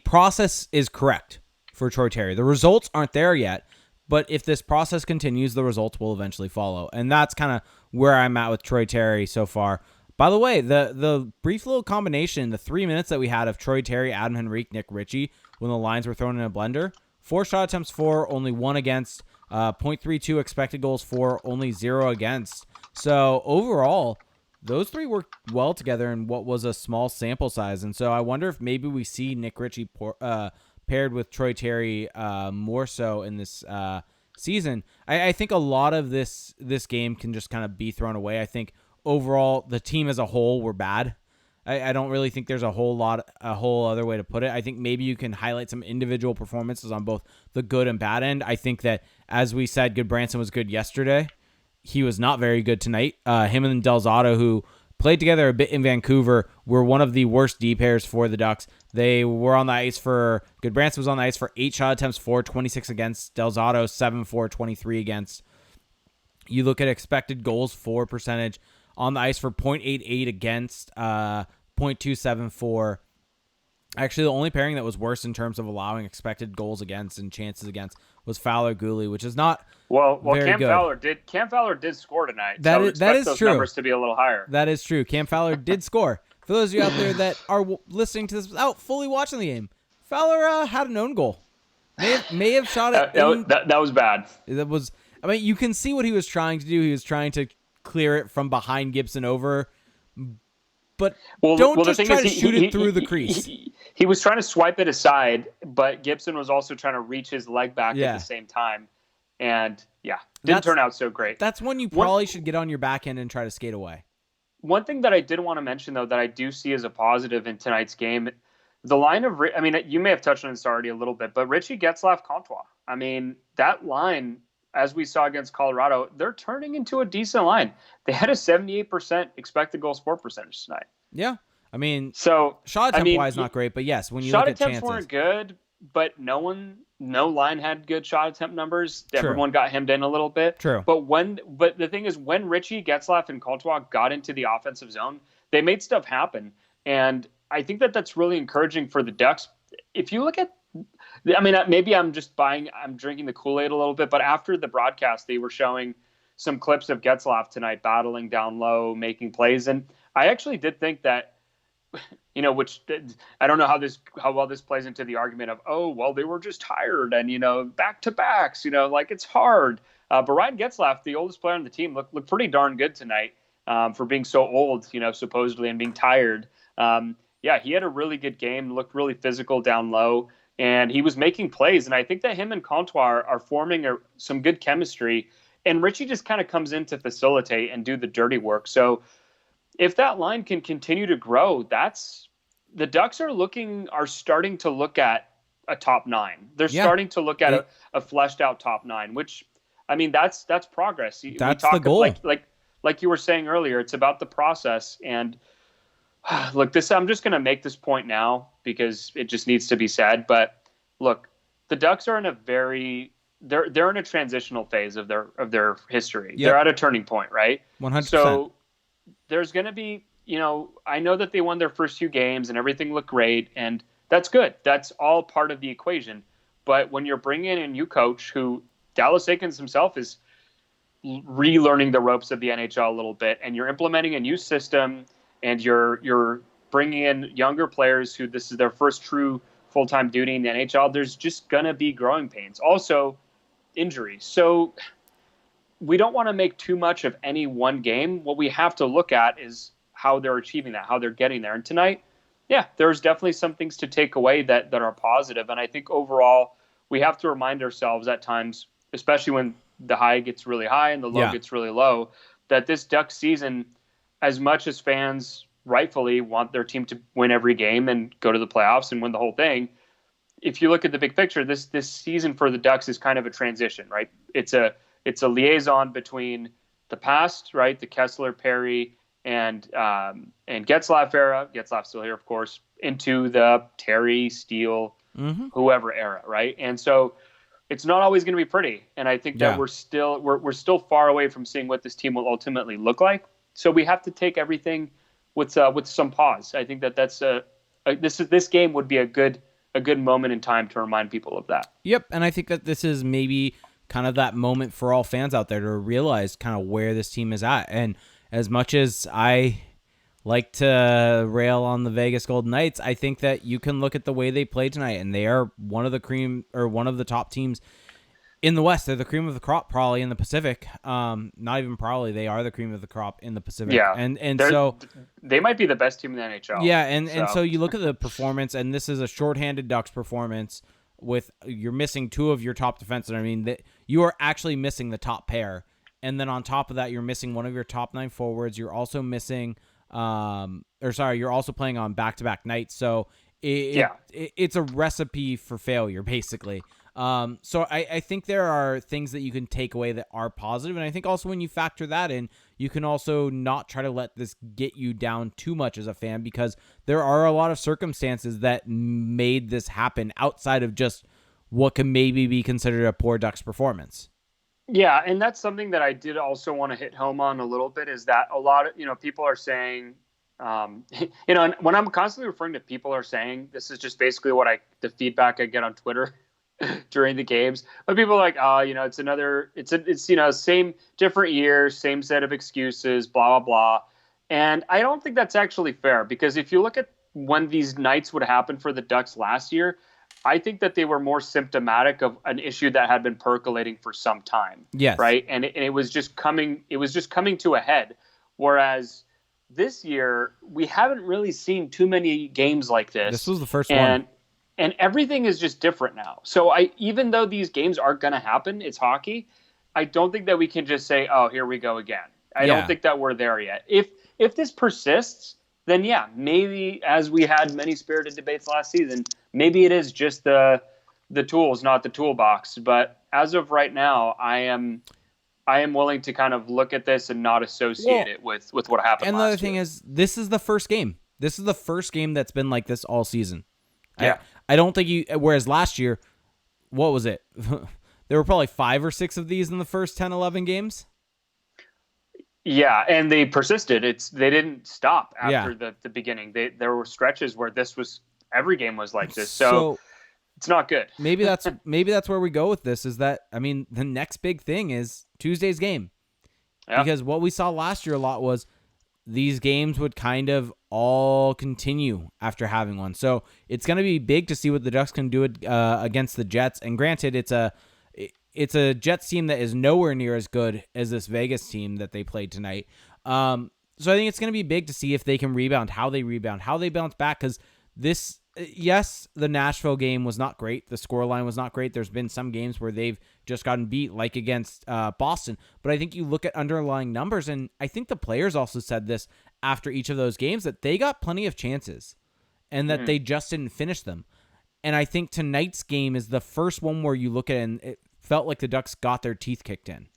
process is correct for Troy Terry. The results aren't there yet, but if this process continues, the results will eventually follow. And that's kind of where I'm at with Troy Terry so far. By the way, the brief little combination, the 3 minutes that we had of Troy Terry, Adam Henrique, Nick Ritchie, when the lines were thrown in a blender, 4 shot attempts for, only 1 against, 0.32 expected goals for, only 0 against. So overall, those 3 worked well together in what was a small sample size. And so I wonder if maybe we see Nick Ritchie paired with Troy Terry more so in this season. I think a lot of this game can just kind of be thrown away. I think overall, the team as a whole were bad. I don't really think there's a whole other way to put it. I think maybe you can highlight some individual performances on both the good and bad end. I think that, as we said, Gudbranson was good yesterday. He was not very good tonight. Him and Delzato, who played together a bit in Vancouver, were one of the worst D pairs for the Ducks. They were on the ice for, Gudbranson was on the ice for 8 shot attempts for, 26 against. Delzato, 7 for, 23 against. You look at expected goals for percentage, on the ice for 0.88 against, 0.27 for. Actually, the only pairing that was worse in terms of allowing expected goals against and chances against was Fowler-Gooley, which is not very good. Cam Fowler did score tonight. That expect is those true. Numbers to be a little higher. That is true. Cam Fowler did score. For those of you out there that are listening to this without fully watching the game, Fowler had an own goal. May have shot it. That was bad. That was. I mean, you can see what he was trying to do. He was trying to clear it from behind Gibson over, but don't just try to shoot it through the crease. He was trying to swipe it aside, but Gibson was also trying to reach his leg back at the same time, and didn't turn out so great. That's when you probably should get on your backhand and try to skate away. One thing that I did want to mention, though, that I do see as a positive in tonight's game, the line of, I mean, you may have touched on this already a little bit, but Ritchie, Getzlaf, Comtois. I mean, that line, as we saw against Colorado, they're turning into a decent line. They had a 78% expected goals for percentage tonight. Yeah. I mean, so shot attempt wise, not great, but yes, when you look at chances. Shot attempts weren't good, but no line had good shot attempt numbers. True. Everyone got hemmed in a little bit. True. But the thing is, when Ritchie, Getzlaf, and Comtois got into the offensive zone, they made stuff happen. And I think that that's really encouraging for the Ducks. If you look at, I mean, maybe I'm drinking the Kool-Aid a little bit, but after the broadcast, they were showing some clips of Getzlaf tonight battling down low, making plays. And I actually did think that, which I don't know how well this plays into the argument of, they were just tired and, back-to-backs, like it's hard. But Ryan Getzlaf, the oldest player on the team, looked pretty darn good tonight for being so old, supposedly, and being tired. He had a really good game, looked really physical down low, and he was making plays. And I think that him and Comtois are forming some good chemistry, and Ritchie just kind of comes in to facilitate and do the dirty work. So if that line can continue to grow, the Ducks are starting to look at a top 9. They're starting to look at a fleshed out top 9, which, I mean, that's progress. That's the goal. Like you were saying earlier, it's about the process. And Look, I'm just going to make this point now because it just needs to be said. But look, the Ducks are in a they're in a transitional phase of their history. Yep. They're at a turning point, right? 100%. So there's going to be, I know that they won their first 2 games and everything looked great, and that's good. That's all part of the equation. But when you're bringing in a new coach who Dallas Eakins himself is relearning the ropes of the NHL a little bit, and you're implementing a new system, and you're bringing in younger players who this is their first true full-time duty in the NHL, there's just going to be growing pains. Also, injuries. So we don't want to make too much of any one game. What we have to look at is how they're achieving that, how they're getting there. And tonight, yeah, there's definitely some things to take away that are positive. And I think overall, we have to remind ourselves at times, especially when the high gets really high and the low gets really low, that this Ducks season, as much as fans rightfully want their team to win every game and go to the playoffs and win the whole thing, if you look at the big picture, this season for the Ducks is kind of a transition, right? It's a liaison between the past, right, the Kessler, Perry, and Getzlaf era. Getzlaf's still here, of course, into the Terry, Steele, whoever era, right? And so it's not always going to be pretty. And I think that we're still far away from seeing what this team will ultimately look like. So we have to take everything with some pause. I think that's this game would be a good moment in time to remind people of that. Yep, and I think that this is maybe kind of that moment for all fans out there to realize kind of where this team is at. And as much as I like to rail on the Vegas Golden Knights, I think that you can look at the way they played tonight, and they are one of the top teams in the West. They're the cream of the crop probably in the Pacific. Not even probably, they are the cream of the crop in the Pacific. Yeah, and so they might be the best team in the NHL. Yeah, and so you look at the performance, and this is a shorthanded Ducks performance with you're missing 2 of your top defensemen. I mean, you are actually missing the top pair. And then on top of that, you're missing one of your top 9 forwards. You're also missing you're also playing on back-to-back nights. So it's a recipe for failure, basically. So I think there are things that you can take away that are positive. And I think also when you factor that in, you can also not try to let this get you down too much as a fan, because there are a lot of circumstances that made this happen outside of just what can maybe be considered a poor Ducks performance. Yeah, and that's something that I did also want to hit home on a little bit, is that a lot of, people are saying, and when I'm constantly referring to people are saying, this is just basically the feedback I get on Twitter during the games. But people are like, it's same, different year, same set of excuses, blah, blah, blah. And I don't think that's actually fair, because if you look at when these nights would happen for the Ducks last year, I think that they were more symptomatic of an issue that had been percolating for some time. Yes. Right. And it was just coming to a head. Whereas this year, we haven't really seen too many games like this. This was the first one. And everything is just different now. So even though these games are going to happen, it's hockey, I don't think that we can just say, oh, here we go again. I don't think that we're there yet. If this persists, then yeah, maybe, as we had many spirited debates last season, maybe it is just the tools, not the toolbox. But as of right now, I am willing to kind of look at this and not associate it with what happened. And the other thing is, this is the first game. This is the first game that's been like this all season. Yeah. I don't think whereas last year, what was it? There were probably 5 or 6 of these in the first 10, 11 games. Yeah, and they persisted. They didn't stop after the beginning. There were stretches where every game was like this. So it's not good. maybe that's where we go with this, is that, I mean, the next big thing is Tuesday's game. Yeah. Because what we saw last year a lot was these games would kind of all continue after having one. So it's going to be big to see what the Ducks can do against the Jets. And granted, it's a Jets team that is nowhere near as good as this Vegas team that they played tonight. So I think it's going to be big to see if they can rebound, how they bounce back. Because the Nashville game was not great. The scoreline was not great. There's been some games where they've just gotten beat, like against Boston. But I think you look at underlying numbers, and I think the players also said this after each of those games, that they got plenty of chances and that they just didn't finish them. And I think tonight's game is the first one where you look at it and it felt like the Ducks got their teeth kicked in.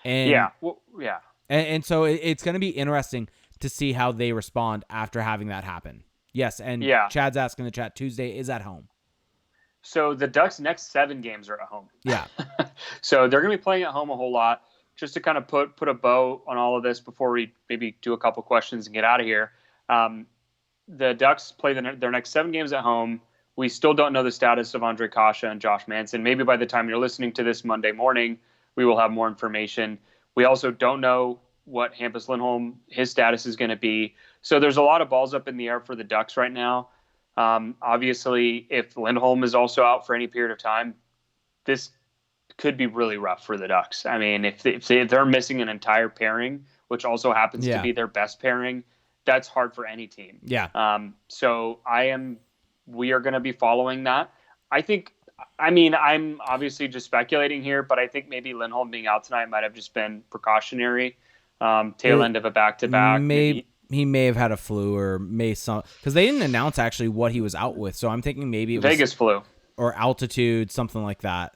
And, yeah. And so it's going to be interesting to see how they respond after having that happen. Yes, and Chad's asking in the chat, Tuesday is at home. So the Ducks' next 7 games are at home. Yeah. So they're going to be playing at home a whole lot. Just to kind of put a bow on all of this before we maybe do a couple questions and get out of here. The Ducks play their next 7 games at home. We still don't know the status of Ondrej Kase and Josh Manson. Maybe by the time you're listening to this Monday morning, we will have more information. We also don't know what Hampus Lindholm, his status is going to be. So there's a lot of balls up in the air for the Ducks right now. Obviously, if Lindholm is also out for any period of time, this could be really rough for the Ducks. I mean, if they're missing an entire pairing, which also happens to be their best pairing, that's hard for any team. Yeah. So we are going to be following that. I'm obviously just speculating here, but I think maybe Lindholm being out tonight might have just been precautionary. Tail end of a back-to-back. Maybe he may have had a flu or because they didn't announce actually what he was out with. So I'm thinking maybe it was Vegas flu or altitude, something like that.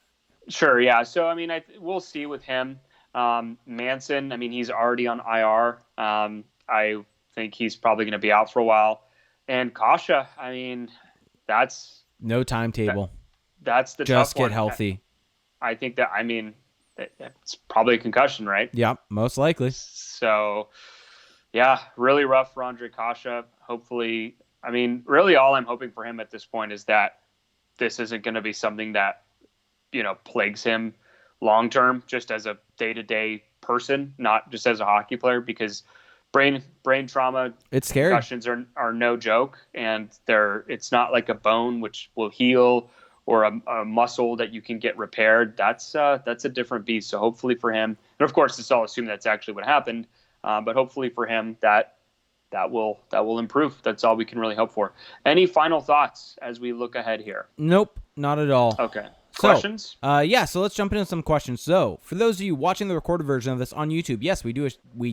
Sure, yeah. So, I mean, we'll see with him. Manson, I mean, he's already on IR. I think he's probably going to be out for a while. And Kase, I mean, that's... No timetable. That's the Just tough one. Get healthy. I think that, it's probably a concussion, right? Yeah, most likely. So, yeah, really rough for Ondrej Kase. Hopefully, I mean, really all I'm hoping for him at this point is that this isn't going to be something that plagues him long term, just as a day-to-day person, not just as a hockey player, because brain trauma, it's scary. Concussions are no joke, and it's not like a bone which will heal or a muscle that you can get repaired. That's a different beast. So hopefully for him, and of course it's all assumed that's actually what happened, but hopefully for him that will improve. That's all we can really hope for. Any final thoughts as we look ahead here? Nope, not at all. Okay. Questions? So let's jump into some questions. So for those of you watching the recorded version of this on YouTube, yes, we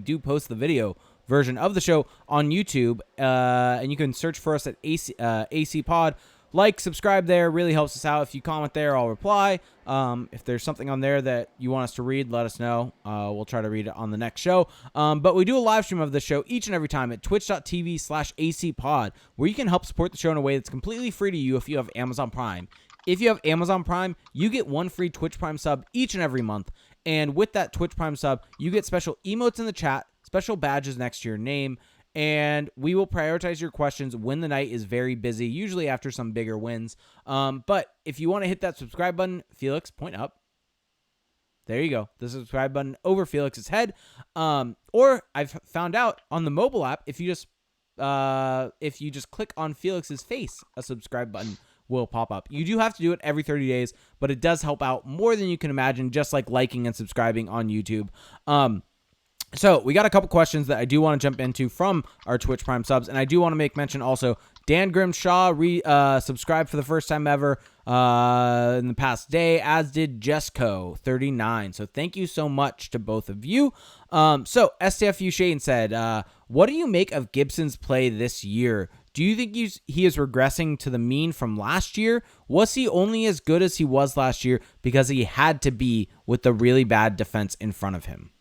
do post the video version of the show on YouTube, and you can search for us at AC Pod. Like, subscribe there, really helps us out. If you comment there, I'll reply. If there's something on there that you want us to read, let us know. We'll try to read it on the next show. But we do a live stream of the show each and every time at twitch.tv/ACPod, where you can help support the show in a way that's completely free to you if you have Amazon Prime. If you have Amazon Prime, you get 1 free Twitch Prime sub each and every month. And with that Twitch Prime sub, you get special emotes in the chat, special badges next to your name, and we will prioritize your questions when the night is very busy, usually after some bigger wins. But if you want to hit that subscribe button, Felix, point up. There you go. The subscribe button over Felix's head. Or I've found out on the mobile app, if you just click on Felix's face, a subscribe button will pop up. You do have to do it every 30 days, but it does help out more than you can imagine, just like liking and subscribing on YouTube. So we got a couple questions that I do want to jump into from our Twitch Prime subs, and I do want to make mention also, Dan Grimshaw subscribed for the first time ever in the past day, as did Jesco39. So thank you so much to both of you. So STFU Shane said, what do you make of Gibson's play this year? Do you think he is regressing to the mean from last year? Was he only as good as he was last year because he had to be with the really bad defense in front of him?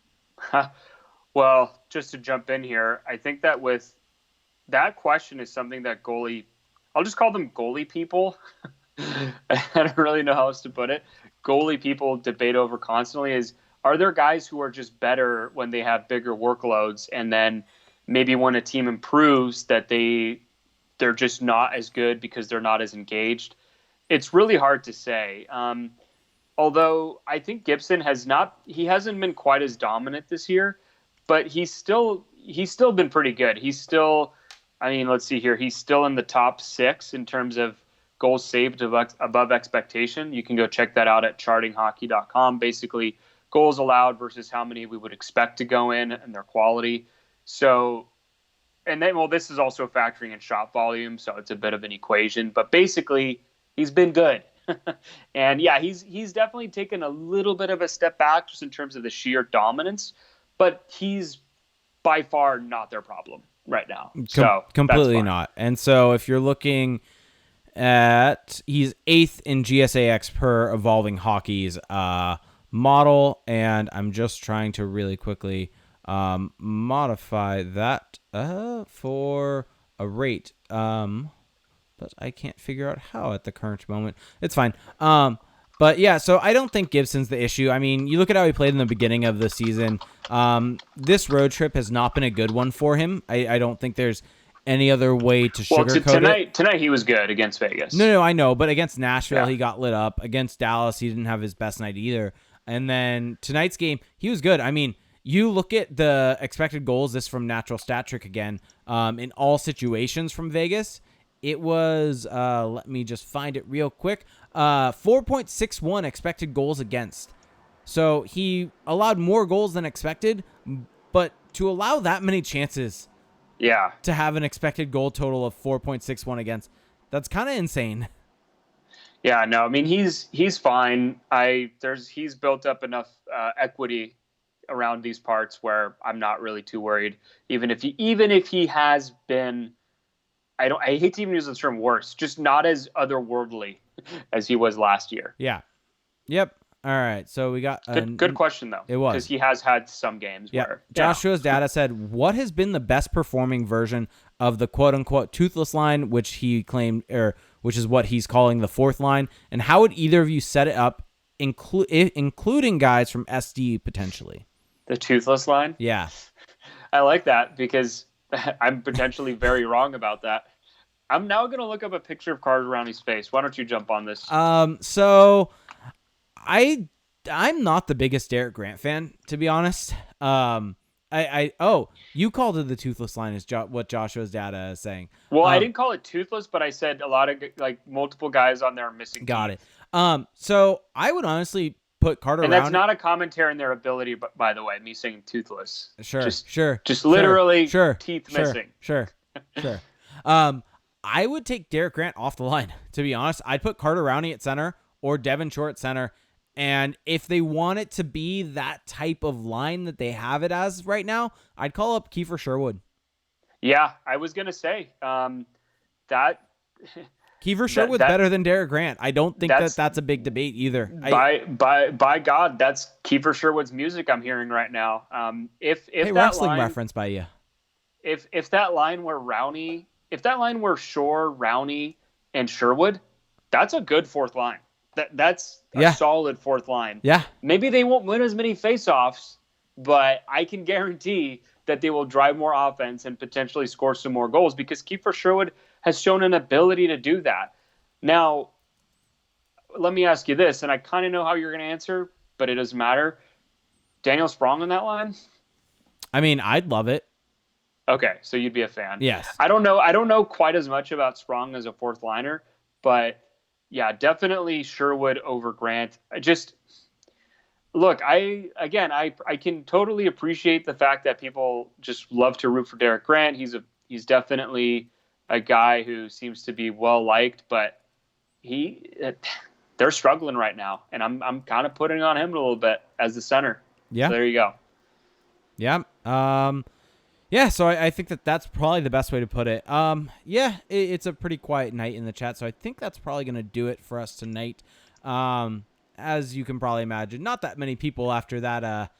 Well, just to jump in here, I think that that question is something that I'll just call them goalie people. I don't really know how else to put it. Goalie people debate over constantly are there guys who are just better when they have bigger workloads, and then maybe when a team improves that they're just not as good because they're not as engaged? It's really hard to say. Although I think Gibson hasn't been quite as dominant this year, but he's still been pretty good. He's still, let's see here. He's still in the top 6 in terms of goals saved above expectation. You can go check that out at chartinghockey.com. Basically, goals allowed versus how many we would expect to go in and their quality. So, and then, this is also factoring in shot volume, so it's a bit of an equation. But basically, he's been good. And yeah, he's definitely taken a little bit of a step back just in terms of the sheer dominance, but he's by far not their problem right now. So completely not. And so if you're looking at, he's 8th in GSAX per Evolving Hockey's model, and I'm just trying to really quickly modify that for a rate. But I can't figure out how at the current moment. It's fine. But yeah, so I don't think Gibson's the issue. I mean, you look at how he played in the beginning of the season. This road trip has not been a good one for him. I don't think there's any other way to sugarcoat it. Tonight he was good against Vegas. No, I know. But against Nashville, he got lit up. Against Dallas, he didn't have his best night either. And then tonight's game, he was good. I mean, you look at the expected goals, this from Natural Stat Trick again, in all situations from Vegas. It was, let me just find it real quick, 4.61 expected goals against. So he allowed more goals than expected, but to allow that many chances to have an expected goal total of 4.61 against, that's kind of insane. Yeah, no, I mean, he's fine. He's built up enough equity around these parts where I'm not really too worried. Even if he has been, I hate to even use the term worse, just not as otherworldly as he was last year. Yeah. Yep. All right. So we got good question though. It was, because he has had some games where Joshua's data said, what has been the best performing version of the quote unquote toothless line, which he claimed, or which is what he's calling the fourth line, and how would either of you set it up, including guys from SD potentially? The toothless line? Yeah. I like that because I'm potentially very wrong about that. I'm now going to look up a picture of Carter Rowney's face. Why don't you jump on this? So I'm not the biggest Derek Grant fan, to be honest. You called it the toothless line is what Joshua's data is saying. Well, I didn't call it toothless, but I said a lot of multiple guys on there are missing. Got it. So I would honestly put Carter Rowney. And that's not a commentary on their ability, but by the way, me saying toothless. Sure. Just literally teeth missing. Sure. I would take Derek Grant off the line, to be honest. I'd put Carter Rowney at center or Devin Shore at center. And if they want it to be that type of line that they have it as right now, I'd call up Kiefer Sherwood. Yeah, I was going to say that. Kiefer Sherwood's better than Derek Grant. I don't think that's a big debate either. By God, that's Kiefer Sherwood's music I'm hearing right now. If that wrestling line, reference by you. If that line were Rowney, if that line were Shore, Rowney, and Sherwood, that's a good fourth line. That's a solid fourth line. Yeah. Maybe they won't win as many faceoffs, but I can guarantee that they will drive more offense and potentially score some more goals because Kiefer Sherwood has shown an ability to do that. Now, let me ask you this, and I kind of know how you're going to answer, but it doesn't matter. Daniel Sprong on that line? I mean, I'd love it. Okay, so you'd be a fan. Yes. I don't know quite as much about Sprong as a fourth liner, but yeah, definitely Sherwood over Grant. Look, I can totally appreciate the fact that people just love to root for Derek Grant. He's definitely a guy who seems to be well liked, but they're struggling right now, and I'm kind of putting on him a little bit as the center. Yeah, so there you go. Yeah. So I think that's probably the best way to put it. It's a pretty quiet night in the chat, so I think that's probably going to do it for us tonight. As you can probably imagine, not that many people after that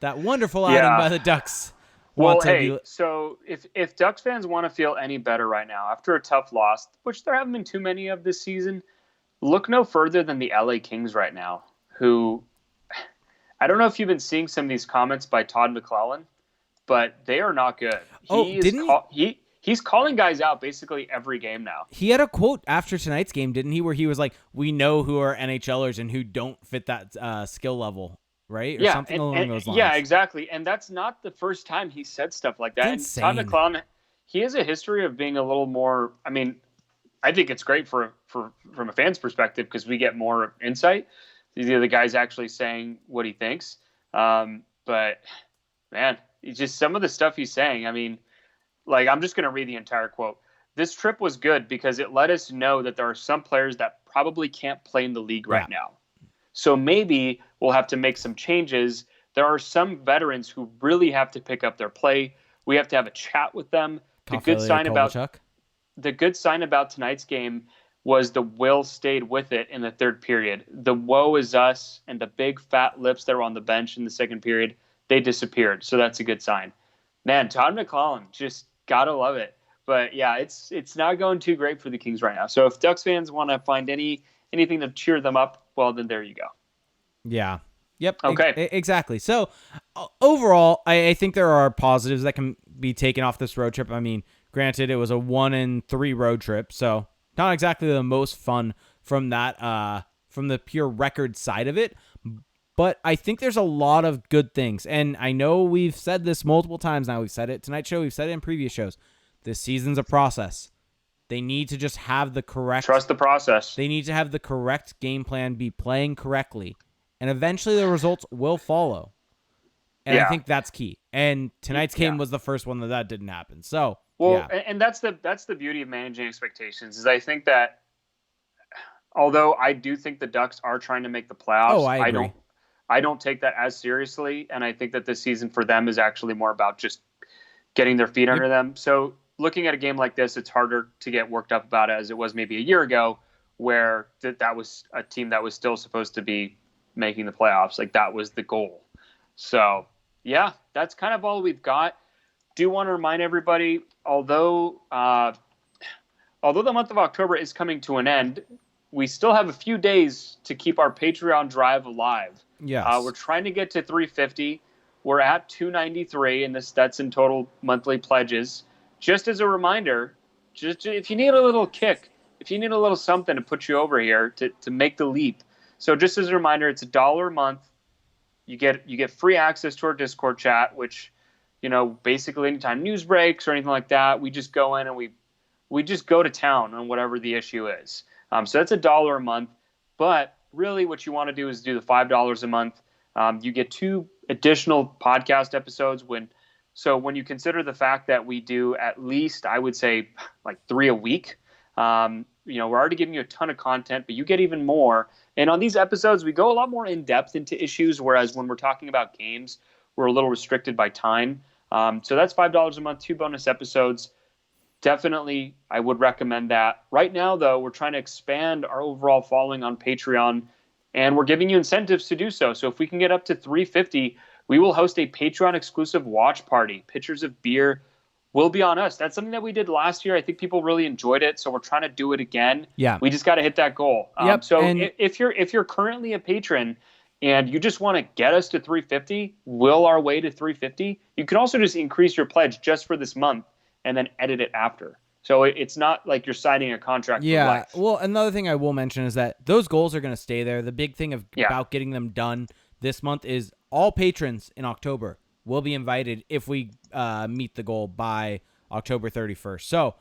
wonderful outing by the Ducks. Well, so if Ducks fans want to feel any better right now after a tough loss, which there haven't been too many of this season, look no further than the LA Kings right now, who I don't know if you've been seeing some of these comments by Todd McClellan, but they are not good. He's calling guys out basically every game now. He had a quote after tonight's game, didn't he, where he was like, we know who are NHLers and who don't fit that skill level, right? Or something along those lines. Yeah, exactly. And that's not the first time he said stuff like that. It's insane. And Todd McClellan, he has a history of being a little more, I mean, I think it's great from a fan's perspective because we get more insight. The guy's actually saying what he thinks. But, man, just some of the stuff he's saying, I mean, I'm just going to read the entire quote. This trip was good because it let us know that there are some players that probably can't play in the league right now. So maybe we'll have to make some changes. There are some veterans who really have to pick up their play. We have to have a chat with them. The good sign about tonight's game was the will stayed with it in the third period. The woe is us and the big fat lips that were on the bench in the second period, they disappeared. So that's a good sign. Man, Todd McLellan, just gotta love it. But yeah, it's not going too great for the Kings right now. So if Ducks fans want to find anything to cheer them up, well, then there you go. Yeah. Yep. Okay. Exactly. So overall, I think there are positives that can be taken off this road trip. I mean, granted, it was a 1-3 road trip, so not exactly the most fun from that, from the pure record side of it. But I think there's a lot of good things. And I know we've said this multiple times now. We've said it tonight's show. We've said it in previous shows. This season's a process. They need to just have the correct... Trust the process. They need to have the correct game plan, be playing correctly. And eventually the results will follow. And I think that's key. And tonight's game was the first one that didn't happen. So, and that's the beauty of managing expectations, is I think that although I do think the Ducks are trying to make the playoffs, I agree. I don't take that as seriously, and I think that this season for them is actually more about just getting their feet under them. So looking at a game like this, it's harder to get worked up about it as it was maybe a year ago, where that was a team that was still supposed to be making the playoffs. Like, that was the goal. So yeah, that's kind of all we've got. Do want to remind everybody, although the month of October is coming to an end, we still have a few days to keep our Patreon drive alive. Yes. We're trying to get to 350. We're at 293, and that's in total monthly pledges. Just as a reminder, just if you need a little kick, if you need a little something to put you over here to make the leap. So just as a reminder, it's $1 a month. You get free access to our Discord chat, which, basically anytime news breaks or anything like that, we just go in and we just go to town on whatever the issue is. So that's $1 a month. But really what you want to do is do the $5 a month. You get 2 additional podcast episodes when you consider the fact that we do at least, I would say, like 3 a week. We're already giving you a ton of content, but you get even more. And on these episodes, we go a lot more in depth into issues, whereas when we're talking about games, we're a little restricted by time. So that's $5 a month, 2 bonus episodes. Definitely, I would recommend that. Right now, though, we're trying to expand our overall following on Patreon, and we're giving you incentives to do so. So if we can get up to 350, we will host a Patreon-exclusive watch party. Pictures of beer will be on us. That's something that we did last year. I think people really enjoyed it, so we're trying to do it again. Yeah. We just got to hit that goal. Yep. So if you're currently a patron and you just want to get us to 350, will our way to 350, you can also just increase your pledge just for this month and then edit it after. So it's not like you're signing a contract for life. Well, another thing I will mention is that those goals are going to stay there. The big thing about getting them done this month is all patrons in October will be invited if we meet the goal by October 31st. So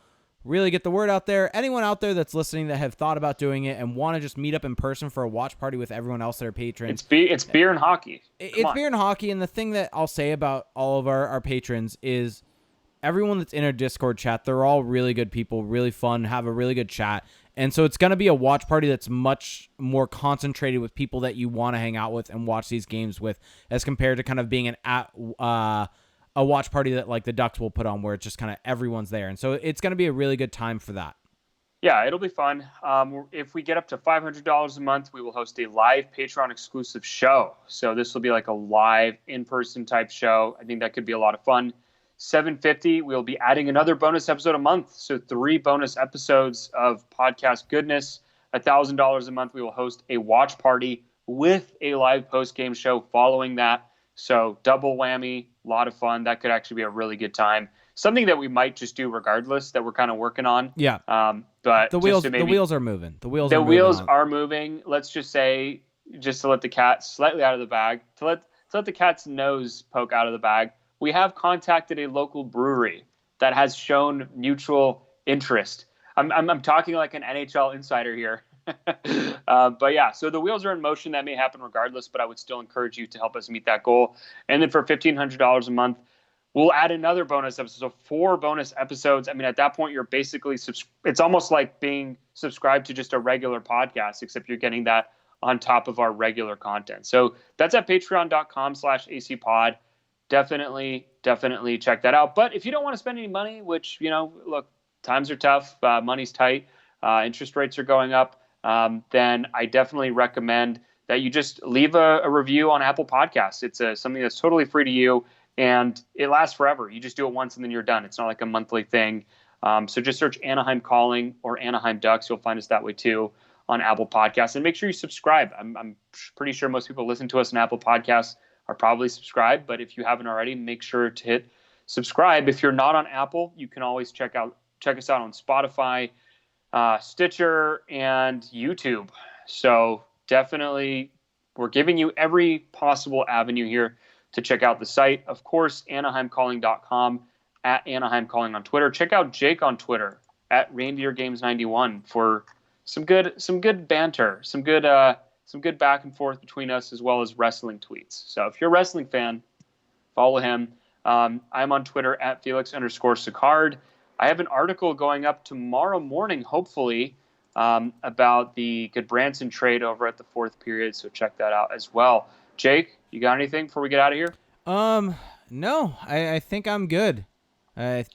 really get the word out there. Anyone out there that's listening that have thought about doing it and want to just meet up in person for a watch party with everyone else that are patrons. It's beer and hockey. It's beer and hockey. And the thing that I'll say about all of our patrons is everyone that's in our Discord chat, they're all really good people, really fun, have a really good chat. And so it's going to be a watch party that's much more concentrated with people that you want to hang out with and watch these games with, as compared to kind of being a watch party that like the Ducks will put on, where it's just kind of everyone's there. And so it's going to be a really good time for that. Yeah, it'll be fun. If we get up to $500 a month, we will host a live Patreon exclusive show. So this will be like a live in-person type show. I think that could be a lot of fun. $750, we'll be adding another bonus episode a month. So 3 bonus episodes of podcast goodness. $1,000 a month, we will host a watch party with a live post-game show following that. So double whammy, a lot of fun. That could actually be a really good time. Something that we might just do regardless, that we're kind of working on. Yeah. But the wheels are moving. The wheels are moving. Let's just say, just to let the cat slightly out of the bag, to let the cat's nose poke out of the bag, we have contacted a local brewery that has shown mutual interest. I'm talking like an NHL insider here. But yeah, so the wheels are in motion. That may happen regardless, but I would still encourage you to help us meet that goal. And then for $1,500 a month, we'll add another bonus episode. So 4 bonus episodes. I mean, at that point, you're basically, it's almost like being subscribed to just a regular podcast, except you're getting that on top of our regular content. So that's at patreon.com/acpod. Definitely check that out. But if you don't want to spend any money, which, look, times are tough, money's tight, interest rates are going up, then I definitely recommend that you just leave a review on Apple Podcasts. It's something that's totally free to you, and it lasts forever. You just do it once and then you're done. It's not like a monthly thing. So just search Anaheim Calling or Anaheim Ducks. You'll find us that way too on Apple Podcasts. And make sure you subscribe. I'm pretty sure most people listen to us on Apple Podcasts are probably subscribed, but if you haven't already, make sure to hit subscribe. If you're not on Apple, you can always check us out on Spotify, Stitcher, and YouTube. So definitely, we're giving you every possible avenue here to check out the site. Of course, AnaheimCalling.com, at Anaheim Calling on Twitter. Check out Jake on Twitter at ReindeerGames91 for some good banter, some good back and forth between us, as well as wrestling tweets. So if you're a wrestling fan, follow him. I'm on Twitter at Felix_Sicard. I have an article going up tomorrow morning, hopefully, about the Gudbranson trade over at the fourth period. So check that out as well. Jake, you got anything before we get out of here? No, I think I'm good. I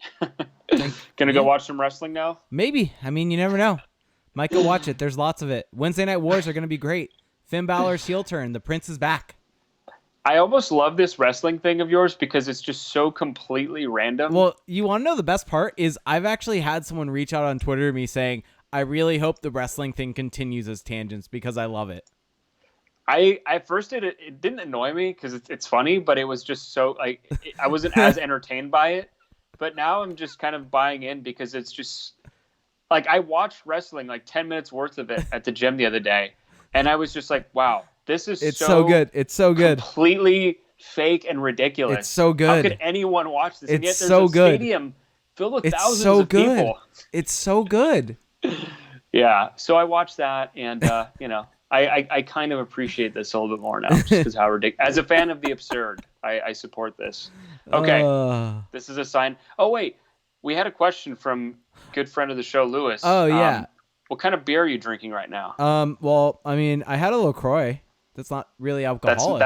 think, Gonna go watch some wrestling now? Maybe. I mean, you never know. Might go watch it. There's lots of it. Wednesday Night Wars are going to be great. Finn Balor's heel turn. The Prince is back. I almost love this wrestling thing of yours because it's just so completely random. Well, you want to know the best part is I've actually had someone reach out on Twitter to me saying, I really hope the wrestling thing continues as tangents because I love it. At first it didn't annoy me because it's funny, but it was just so like I wasn't as entertained by it. But now I'm just kind of buying in because it's just like I watched wrestling like 10 minutes worth of it at the gym the other day, and I was just like, wow, it's so good. It's so good. Completely fake and ridiculous. It's so good. How could anyone watch this? It's and yet there's so a good. Stadium filled with It's thousands so of good. people. It's so good. Yeah, so I watched that, and I kind of appreciate this a little bit more now, just because how ridiculous. As a fan of the absurd, I support this. Okay, this is a sign. Oh wait, we had a question from good friend of the show, Lewis. Oh yeah. What kind of beer are you drinking right now? Well, I mean, I had a LaCroix. That's not really alcoholic.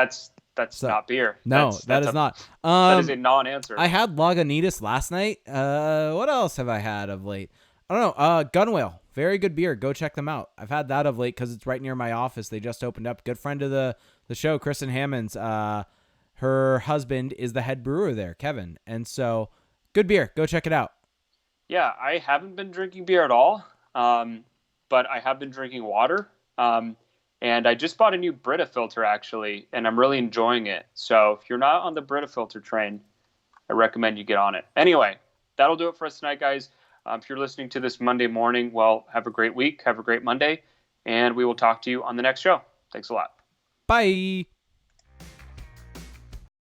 That's not beer. No, that is not. That is a non-answer. I had Lagunitas last night. What else have I had of late? I don't know. Gunwale. Very good beer. Go check them out. I've had that of late because it's right near my office. They just opened up. Good friend of the show, Kristen Hammonds. Her husband is the head brewer there, Kevin. And so, good beer. Go check it out. Yeah, I haven't been drinking beer at all, but I have been drinking water. And I just bought a new Brita filter, actually, and I'm really enjoying it. So if you're not on the Brita filter train, I recommend you get on it. Anyway, that'll do it for us tonight, guys. If you're listening to this Monday morning, well, have a great week. Have a great Monday. And we will talk to you on the next show. Thanks a lot. Bye.